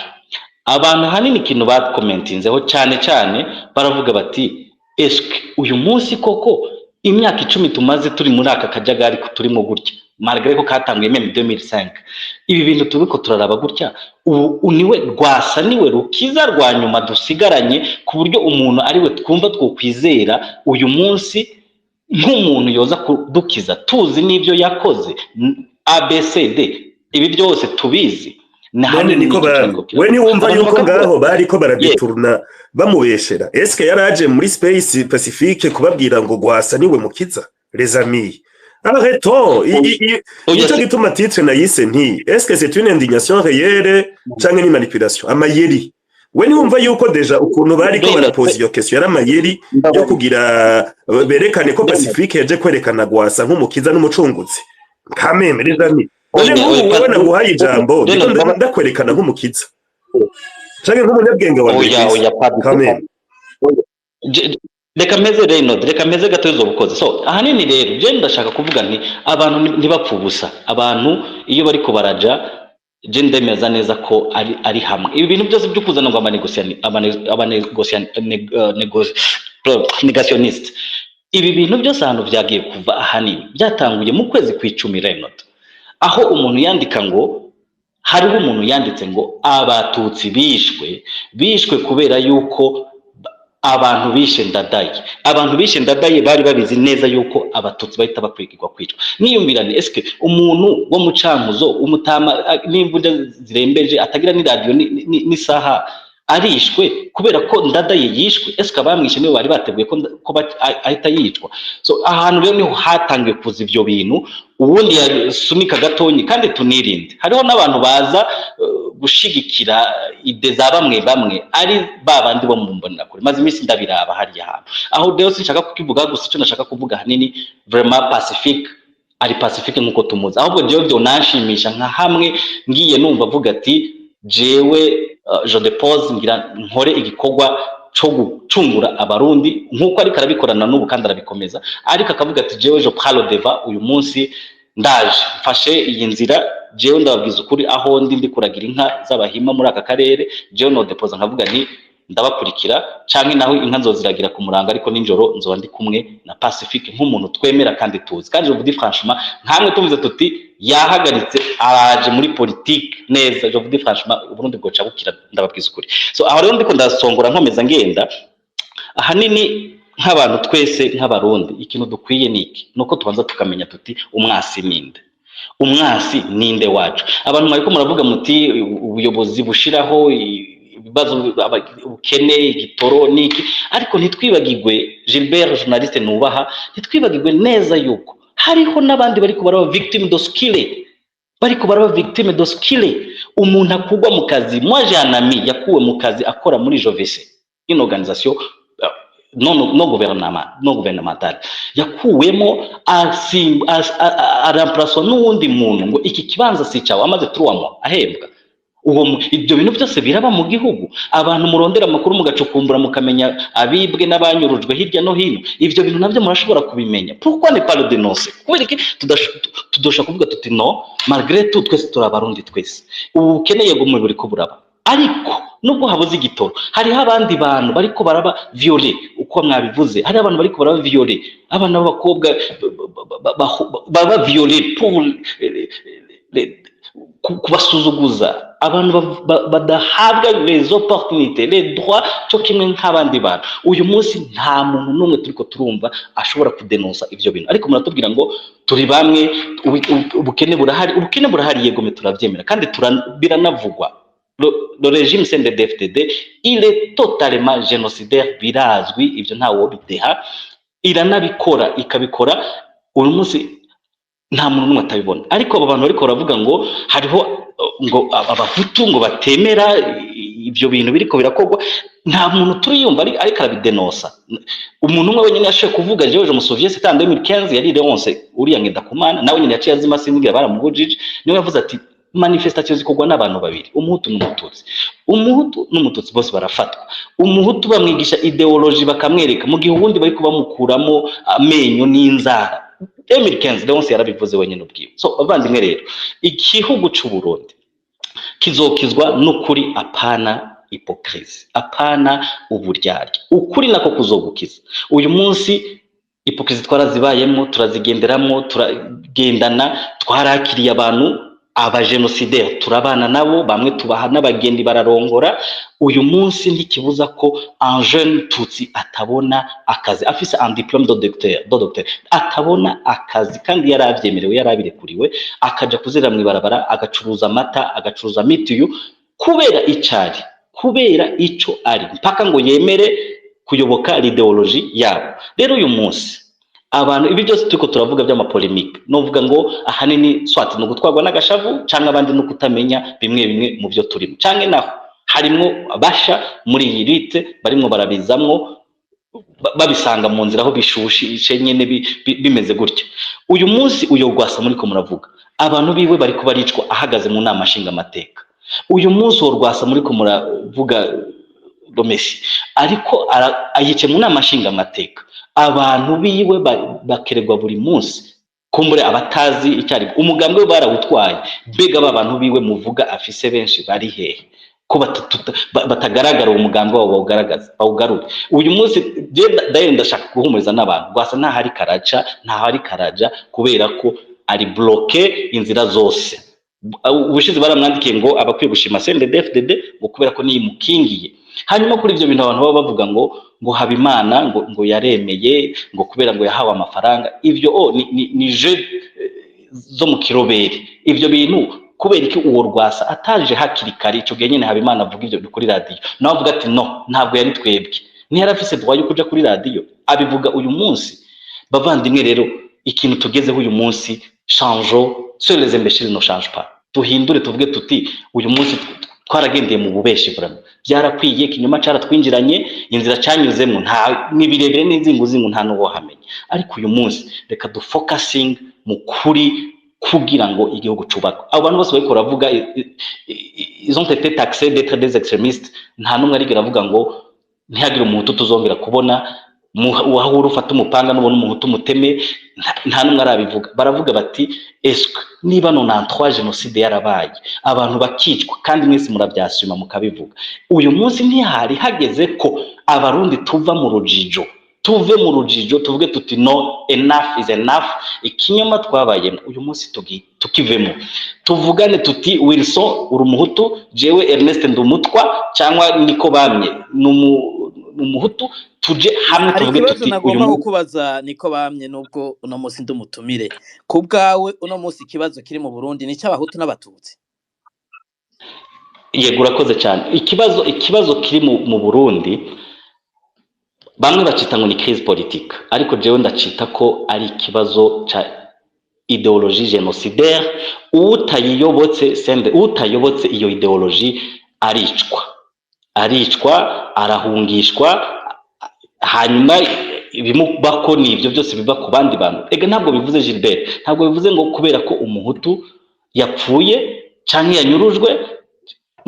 Abantu hanini ikintu bakomentinzeho cyane baravuga bati eske uyu munsi koko imyaka 10 tumaze turi muri aka kajagari ko turimo gutya, malgré ko katanguye même 2005, ibi bintu tubiko turaraba gutya, uniwe Rwasa niwe rukiza rwa nyuma dusigaranye ku buryo umuntu ari we twumva twokwizera uyu munsi nk'umuntu yoza kudukiza, tuzi n'ibyo yakoze ABCD, ibi byose tubizi. None niko we ni wumva yuko ngaho bariko barabituruna bamubeshera? Eske yaraje muri Space Pacifique kubabwira ngo Rwasa niwe mukiza? Les amis, arrêtons. Icyo gituma titre na yise nti eske c'est une indignation réelle canke ni manipulation? Amayeri. We ni wumva yuko deja ukuntu bariko barapoza iyo question yaramayeri yo kugira berekane ko Pacifique yaje kwerekana Rwasa nk'umukiza n'umucunguzi? Kameme les amis, wowe naguhaye ijambo ndiko ndakwerekana nk'umukiza canke nk'umunyabwenge wa Kameme. Reka meze Reynold, reka meze gatozo bukoze. So ahanini rero je ndashaka kuvuga nti abantu ntibapfa ubusa. Abantu iyo bariko baraja je ndemeza neza ko ari hamwe. Ibi bintu byose byo kuzana ngo negationist, ibi bintu byose ahantu byagiye kuva ahanini byatanguye mu kwezi kw'icumi Reynold, aho umuntu yandika ngo hariho umuntu yanditse ngo abatutsi bishwe kubera yuko abantu bishe Ndadaye bari babizi neza yuko abatutsi bahita bakwigirwa kwicwa. Niyumbirane eske umuntu wo mucankuzo umutama n'imvunja zirembeje atagira ni radio ni saha arishwe kubera ko Ndadaye yishwe? Eske abamwishe nibo bari bateguye ko ahita yicwa? So ahantu rero niho hatangiye kuza ivyo bintu, ubundi yasunika gatonyi kandi tunirinde. Hariho n'abantu baza gushigikira ide za bamwe ari babandi bo mu mbonera kuri maze imisi ndabiraba hari ahantu aho rero sinshaka kukivuga gusa icyo nashaka kuvuga hanini vraiment Pacifique ari Pacifique nkuko tumuzi. Ahubwo jewe byo nashimisha nka hamwe ngiye numva avuga ati jewe je depose ngira nkore igikorwa cyo gucungura abarundi nkuko ari karabikorana n'ubu kandi arabikomeza, ariko akavuga ati jewe je prends le devant uyu munsi ndaje mfashe iyi nzira. Jewe ndababwiza ukuri aho ndi kuragira inka z'abahima muri aka karere, jewe no deposa nkavuga nti ndabakurikira canke naho inka nzoziragira ku muranga, ariko ninjoro nzoba ndi kumwe na Pacifique nk'umuntu twemera kandi tuzi. Kandi je vous dis franchement nkamwe tuvuze tuti yahagaritse araje muri politique neza, je vous dis franchement Burundi bwoca bukira, ndababwiza ukuri. So aho rero ndiko ndasongora nkomeza ngenda ahanini nk'abantu twese nk'abarundi ikintu dukwiye niki nuko tubanza tukamenya tuti umwasi ninde, umwasi ninde wacu. Abantu mariko muravuga muti ubuyobozi bushiraho ibibazo ubukene igitoro niki, ariko ntitwibagirwe Gilbert journaliste nubaha, ntitwibagirwe neza yuko hariho nabandi bariko baraba victime de skille, bariko baraba victime de skille. Umuntu akugwa mu kazi, moi j'ai un ami yakuwe mu kazi akora muri Jovese, une organisation non gouvernemental, yakuwemo remplacer n'uwundi muntu ngo iki kibanza si cyawe, amaze 3 mois ahembwa. Ibyo bintu byose biraba mu gihugu. Abantu murondera amakuru mugacukumbura mukamenya abibwe n'abanyurujwe hirya no hino, ibyo bintu nabyo murashobora kubimenya. Pourquoi ne pas le dénoncer? Kubera iki tudosha kuvuga tuti no, malgré tout twese turabarundi twese ukeneye ngo muri ko buraba, ariko nubwo habuze igitoro hariho abandi bantu bariko baraba violer, uko mwabivuze hari abantu bariko baraba violer, abana b'abakobwa baba violer pour kubasuzuguza, abantu badahabwa les opportunités les droits cyo kimwe nk'abandi bantu. Uyu munsi nta muntu n'umwe turiko turumva ashobora kudenonsa ivyo bintu, ariko muratubwira ngo turi bamwe, ubukene burahari yegome turavyemera kandi biranavugwa. Le régime CNDD-FDD il est totalement génocidaire, birazwi ivyo ntawo bideha, iranabikora uyu munsi nta muntu n'umwe atabibona. Ariko abo bantu bariko baravuga ngo hariho ngo abahutu ngo batemera ibyo bintu biriko birakorwa. Nta muntu turiyumva ariko arabidenosa. Umuntu umwe wenyine yashoboye kuvuga jewe je musovye c'était en 2015 yari Leonce uriya Ngendakumana nawe nyine yaciye azima singira baramugujije niwe yavuze ati manifestation zikorwa n'abantu babiri umuhutu n'umututsi. Umuhutu n'umututsi bose barafatwa. Umuhutu bamwigisha ideology bakamwereka mu gihe ubundi bari kubamukuramo amenyo n'inzara. 2015 Leonce yarabivuze wenyine ubwiwe. So abandimwe rero igihugu cy'u Burundi kizokizwa n'ukuri apana hypocrisie, apana uburyarya. Ukuri nako kuzogukiza. Uyu munsi hypocrisie twarazibayemo, turazigenderamo, turagendana, twarakiriye abantu abajenosideri turabana nabo, bamwe tubaha n'abagendi bararongora. Uyu munsi ntikibuza ko un jeune tutsi atabona akazi afise un diplôme de docteur atabona akazi kandi yaravyemerewe yarabirekuriwe akaja kuzira mwibarabara agacuruza amata agacuruza mitiyu kubera icari kubera ico ari mpaka ngo yemere kuyoboka ideology yabo. Rero uyu munsi abantu ibi byose turiko turavuga by'amapolemike novuga ngo ahanini swati no gutwarwa n'agashavu canke abandi no kutamenya bimwe mu byo turimo canke naho harimo basha muri iyi lite barimo barabizamwo babisanga mu nzira aho bishushishe nyene bimeze gutyo. Uyu munsi uyogwasa muri ko muravuga abantu biwe bari ko baricwa ahagaze mu nama nshinga amateka. Uyu munsi urwasa muri ko muravuga Domesi ariko ayice mu nama nshinga amateka. Abantu biwe bakeregwa buri munsi kumbure abatazi icyari umugambi we barawutwaye. Bega abantu biwe muvuga afise benshi bari hehe ko batagaragara umugambi wabo bawugarura. Uyu munsi daye ndashaka guhumuriza n'abantu gwasa nta hari karaca nta hari karaja kubera ko ari bloqué inzira zose. Ubushize baramwandikiye ngo abakwiye gushima CNDD-FDD ngo kubera ko niyi mukingiye. Hanyuma kuri ivyo bintu abantu baba bavuga ngo Habimana ngo yaremeye ngo kubera ngo yahawe amafaranga. Ivyo ni je zo mu kirobere. Ivyo bintu kubera iki uwo rwasa ataje hakiri kare ico gihe nyene Habimana avuga ivyo kuri radio nawe avuga ati no ntabwo yari twebwe ni yarafise droit yo kuja kuri radio abivuga. Uyu munsi bavandimwe rero ikintu tugezeho uyu munsi changeons sur les imbéciles ne change pas. Tuhindure tuvuge tuti uyu munsi twaragendeye mu bubeshi vraiment byarakwiye kinyuma cara twinjiranye inzira cyanyuzemo nta nibirebere n'inzinguzingu nta nuwo hamenya. Ariko uyu munsi reka du focusing mu kuri kugira ngo igihugu cubaka. Abo bantu bose bariko ravuga ils ont été taxés d'être des extrémistes. Nta numwe arigera avuga ngo ntihagire umuntu tuzongera kubona wahura ufata umupanga n'ubona umuntu umuteme. Nta numwe arabivuga. Baravuga bati esque niba 93 genocide yarabaye abantu bakicwa kandi mwese murabyasuma mukabivuga. Uyu munsi ntihari hageze ko abarundi tuva mu rujijo tuve mu rujijo tuvuge tuti no enough is enough. Ikinyoma twabayemo uyu munsi tukivemo tuvugane tuti Wilson uri umuhutu jewe Ernest ndumutwa cyangwa niko bamye n'umuhutu tuje hamwe tuvuge tuti nagomba kukubaza niko bamye nubwo uno munsi ndumutumire ku bwawe uno munsi ikibazo kiri mu Burundi ni cy'abahutu n'abatutsi. Yego urakoze cyane. Ikibazo kiri mu Burundi bamwe bacita ngo ni crise politique ariko jewe ndacita ko ari ikibazo ca ideologie génocidaire. Utayobotse iyo ideologie aricwa arahungishwa hanyuma ibimubako ni ibyo byose biva ku bandi bantu. Ega ntabwo bivuze Gilbert ntabwo bivuze ngo kubera ko umuhutu yapfuye canke yanyurujwe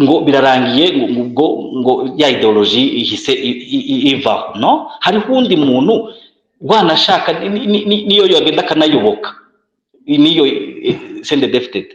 ngo birarangiye ngo ya ideologie ihise iva. No, hari hundi muntu wanashaka niyo yagenda kanayoboka niyo CNDD-FDD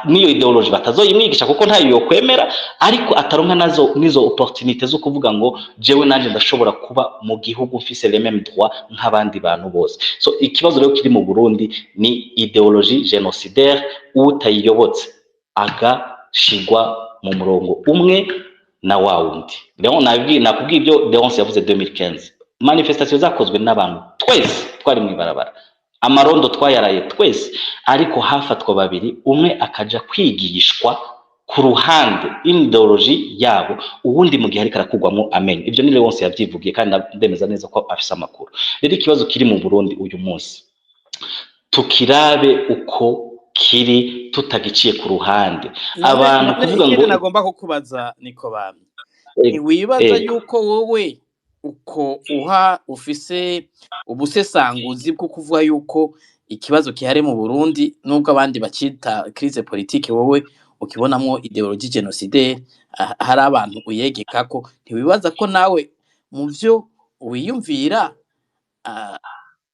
niyo ideologie batazoyimwigisha kuko ntayo yokwemera ariko ataronka nizo opportunité zo kuvuga ngo jewe nanje ndashobora kuba mu gihugu mfise les mêmes droits nk'abandi bantu bose. So ikibazo rero kiri mu Burundi ni ideologie génocidaire. Utayiyobotse agashigwa mu murongo umwe na wawundi. Rero nakubwiye ibyo Leonce yavuze 2015 manifestation zakozwe n'abantu twese twari mu ibarabara amarondo twayaraye twese ariko hafatwa babiri umwe akaja kwigishwa ku ruhande ideology yabo ubundi mu gihe ariko arakugwamo amenyo. Ibyo ni Leonce yavyivugiye kandi ndemeza neza ko afise amakuru. Rero ikibazo kiri mu Burundi uyu munsi tukirabe uko kiri tutagiciye ku ruhande none abantu none kuvuga ngo ikindi nagomba kukubaza niko bamye eh, ntiwibaza eh, yuko wowe uko ufise ubusesanguzi bwo kuvuga yuko ikibazo gihari mu Burundi nubwo abandi bacita crise politique wowe ukibonamwo ideologie génocidaire hari abantu uyegekako ntiwibaza ko nawe mu vyo wiyumvira ah,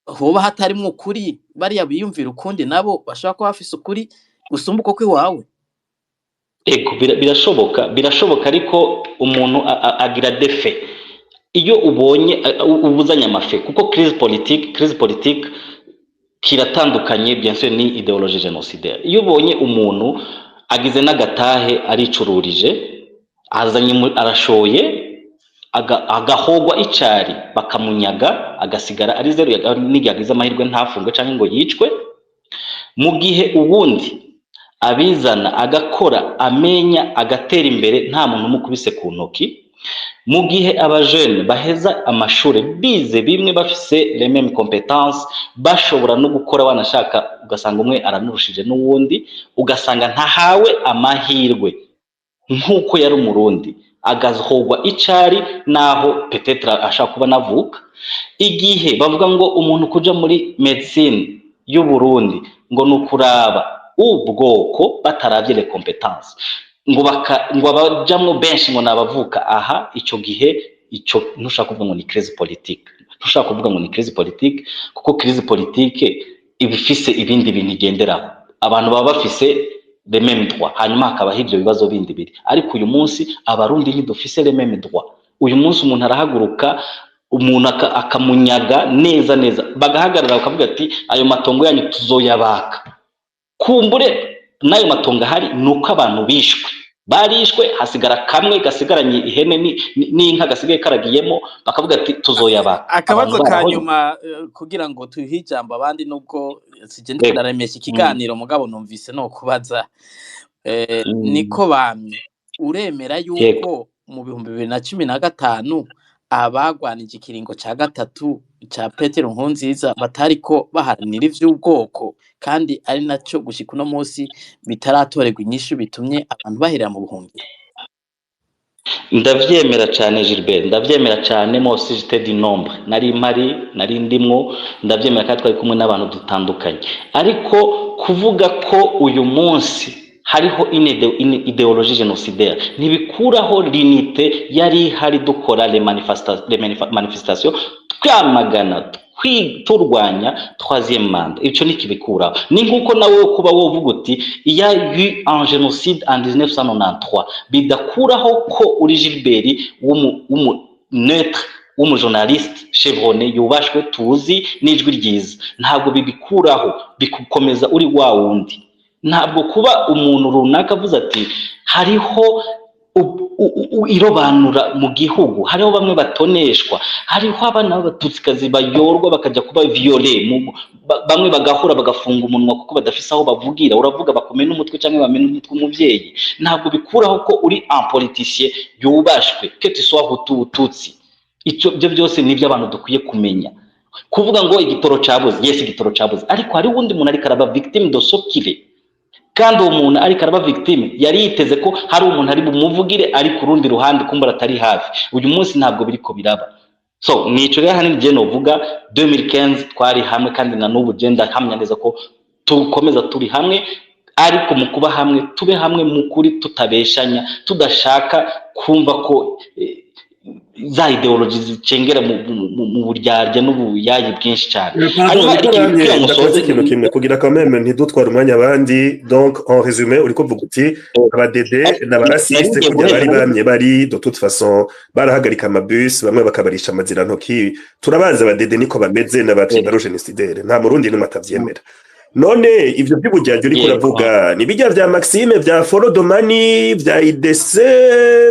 hoba hatarimwo ukuri bariya biyumvira ukundi nabo bashobora kuba bafise ukuri gusumba uko kwiwawe ego birashoboka ariko umuntu agira defe iyo ubonye ubuzanya amafe kuko crise politique kiratandukanye bien sûr ni idéologie génocidaire iyo ubonye umuntu agize n'agatahe aricururije azanye arashoye agahogwa icari bakamunyaga agasigara ari zero yagize amahirwe ntafungwe canke ngo yicwe mu gihe ubundi abizana agakora amenya agatera imbere nta muntu umukubise ku ntoki mu gihe abajene baheza amashure bize bimwe bafise les mêmes compétences bashobora no gukora wanashaka ugasanga umwe aranurushije n'uwundi ugasanga ntahawe amahirwe nkuko yari umurundi agahogwa icari naho peut-être ashaka kuba navuka igihe bavuga ngo umuntu kuja muri medicine y'u Burundi ngo nukuraba ubwoko bataravye les compétences ngo abajamwo benshi ngo nabavuka aha ico gihe ico ntushaka kuvuga ngo ni crise politique ntushaka kuvuga ngo ni crise politique kuko crise politique ibifise ibindi bintu igenderaho abantu baba bafise les mêmes droits hanyuma hakaba ivyo bibazo bindi biri ariko uyu munsi abarundi ntidufise les mêmes droits uyu munsi umuntu arahaguruka umuntu akamunyaga neza bagahagarara bakavuga ati ayo matongo yanyu tuzoyabaka kumbure nayo matongo hari nuko abantu barishwe hasigara kamwe gasigaranye ihene n'inka gasigaye karagiyemo bakavuga ati tuzoyabaka akabazo kanyuma kugira ngo tuhijamba abandi nubwo sije ndaremesha ikiganiro mugabo numvise no kubaza niko bamye uremera yuko mu 2015 abagwanije ikiringo ca gatatu ca Petero Nkurunziza batariko baharanira ivy'ubwoko kandi ari naco gushika uno munsi bitaratorerwa inyishu bitumye abantu bahera mu buhungiro ndavyemera cyane Gilbert ndavyemera cyane mose j'étais du nombre nari ndimwo ndavyemera kandi twari kumwe n'abantu dutandukanye ariko kuvuga ko uyu munsi hariho idéologie génocidaire ntibikuraho l'unité yari hari dukora les manifestations twamagana turwanya troisième manda ico nikibikuraho ni nkuko nawe kuba wovuga uti il y a eu un génocide en 1993 bidakuraho ko uri Gilbert neutre journaliste chevronné yubashwe tuzi n'ijwi ryiza ntabwo bibikuraho bikukomeza uri wa wundi ntabwo kuba umuntu runaka avuze ati hariho irobanura mu gihugu hariho bamwe batoneshwa hariho abana b'abatutsikazi bayorwa bakajya kuba violé bamwe bagahura bagafunga umunwa kuko badafise aho bavugira uravuga bakomena umutwe cyangwa bamena umutwe umuvyeyi ntabwo bikuraho ko uri un politicien yubashwe que tu sois Hutu icyo byo byose nibyo abantu dukwiye kumenya kuvuga ngo igitoro cabuze yes igitoro cabuze ariko hari wundi muntu ariko araba victime de sokile kandi uwo muntu ariko araba victime yari yiteze ko hari umuntu ari bumuvugire ari ku rundi ruhande kumbura atari hafi uyu munsi ntabwo biriko biraba so nico rero hanini je novuga 2015 twari hamwe kandi na n'ubu je ndahamya neza ko tukomeza turi hamwe ariko mu kuba hamwe tube hamwe mu kuri tutabeshanya tudashaka kumva ko za ideology zicengera mu buryarya n'ubuyayi bwinshi cyane hanyuma ikintu kimwe kugira quand même ntidutwara umwanya abandi donc en résumé uri kuvuga uti abadede n'abarasiste kugira bari bamye bari de toute façon barahagarika amabus bamwe bakabarisha amazira ntoki turabaza abadede niko bameze n'abatibaro génocidaire nta murundi n'umwe atavyemera none ivyo by'ubujyajyo uri kuravuga ni bijya vya Maxime vya Forodomani vya IDC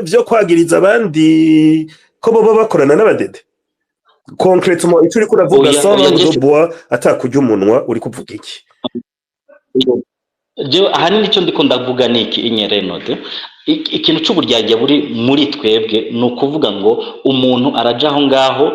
vyo kwagiriza abandi ko boba bakorana n'abadede concrètement icyo uri kuravuga sans langue de bois atakujya umunwa uri kuvuga iki je ahanini icyo ndiko ndavuga niki inyerenote ikintu cy'uburyajya buri muri twebwe no kuvuga ngo umuntu araja aho ngaho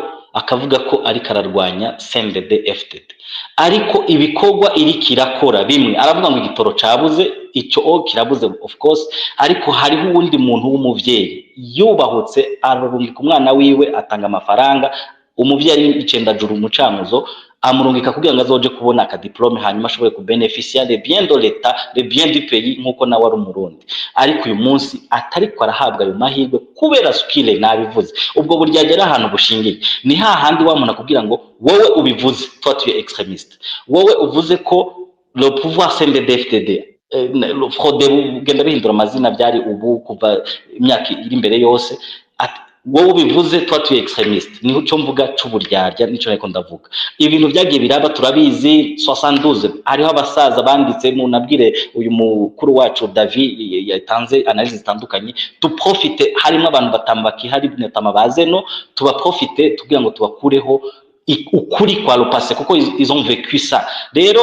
akavuga ko ari kararwanya CNDD FDD, ariko ibikorwa iri kirakora bimwe aravuga ngo igitoro cabuze, ico kirabuze of course, ariko hariho uwundi muntu w'umuvyeyi yubahutse ararungika umwana wiwe atanga amafaranga, umuvyeyi icenda juru umucamuzo amurungika kugira ngo azoje kubona akadiplome hanyuma ashobore kubeneficia les biens de l'État, les biens du pays nkuko nawe ari umurundi. Ariko uyu munsi atariko arahabwa ayo mahirwe kubera skile nabivuze. Ubwo buryagera ahantu bushingiye ni hahandi wa muntu kugira ngo wowe ubivuze toi tu es extrémiste, wowe uvuze ko le pouvoir CNDD-FDD Frode genda bihindura amazina byari ubu kuva imyaka iri imbere yose, wowe ubivuze toi tu es extrémiste, niho cyo mvuga c'uburyarya nico nako ndavuga. Ibintu byagiye biraba turabizi 72 hariho abasaza banditse mu nabwire uyu mukuru wacu David yatanze analyse zitandukanye, tuprofite harimo abantu batambaki hari netama bazeno tuba profite tugira ngo tubakureho ukuri kwa le passé kuko ils ont vécu ça. Rero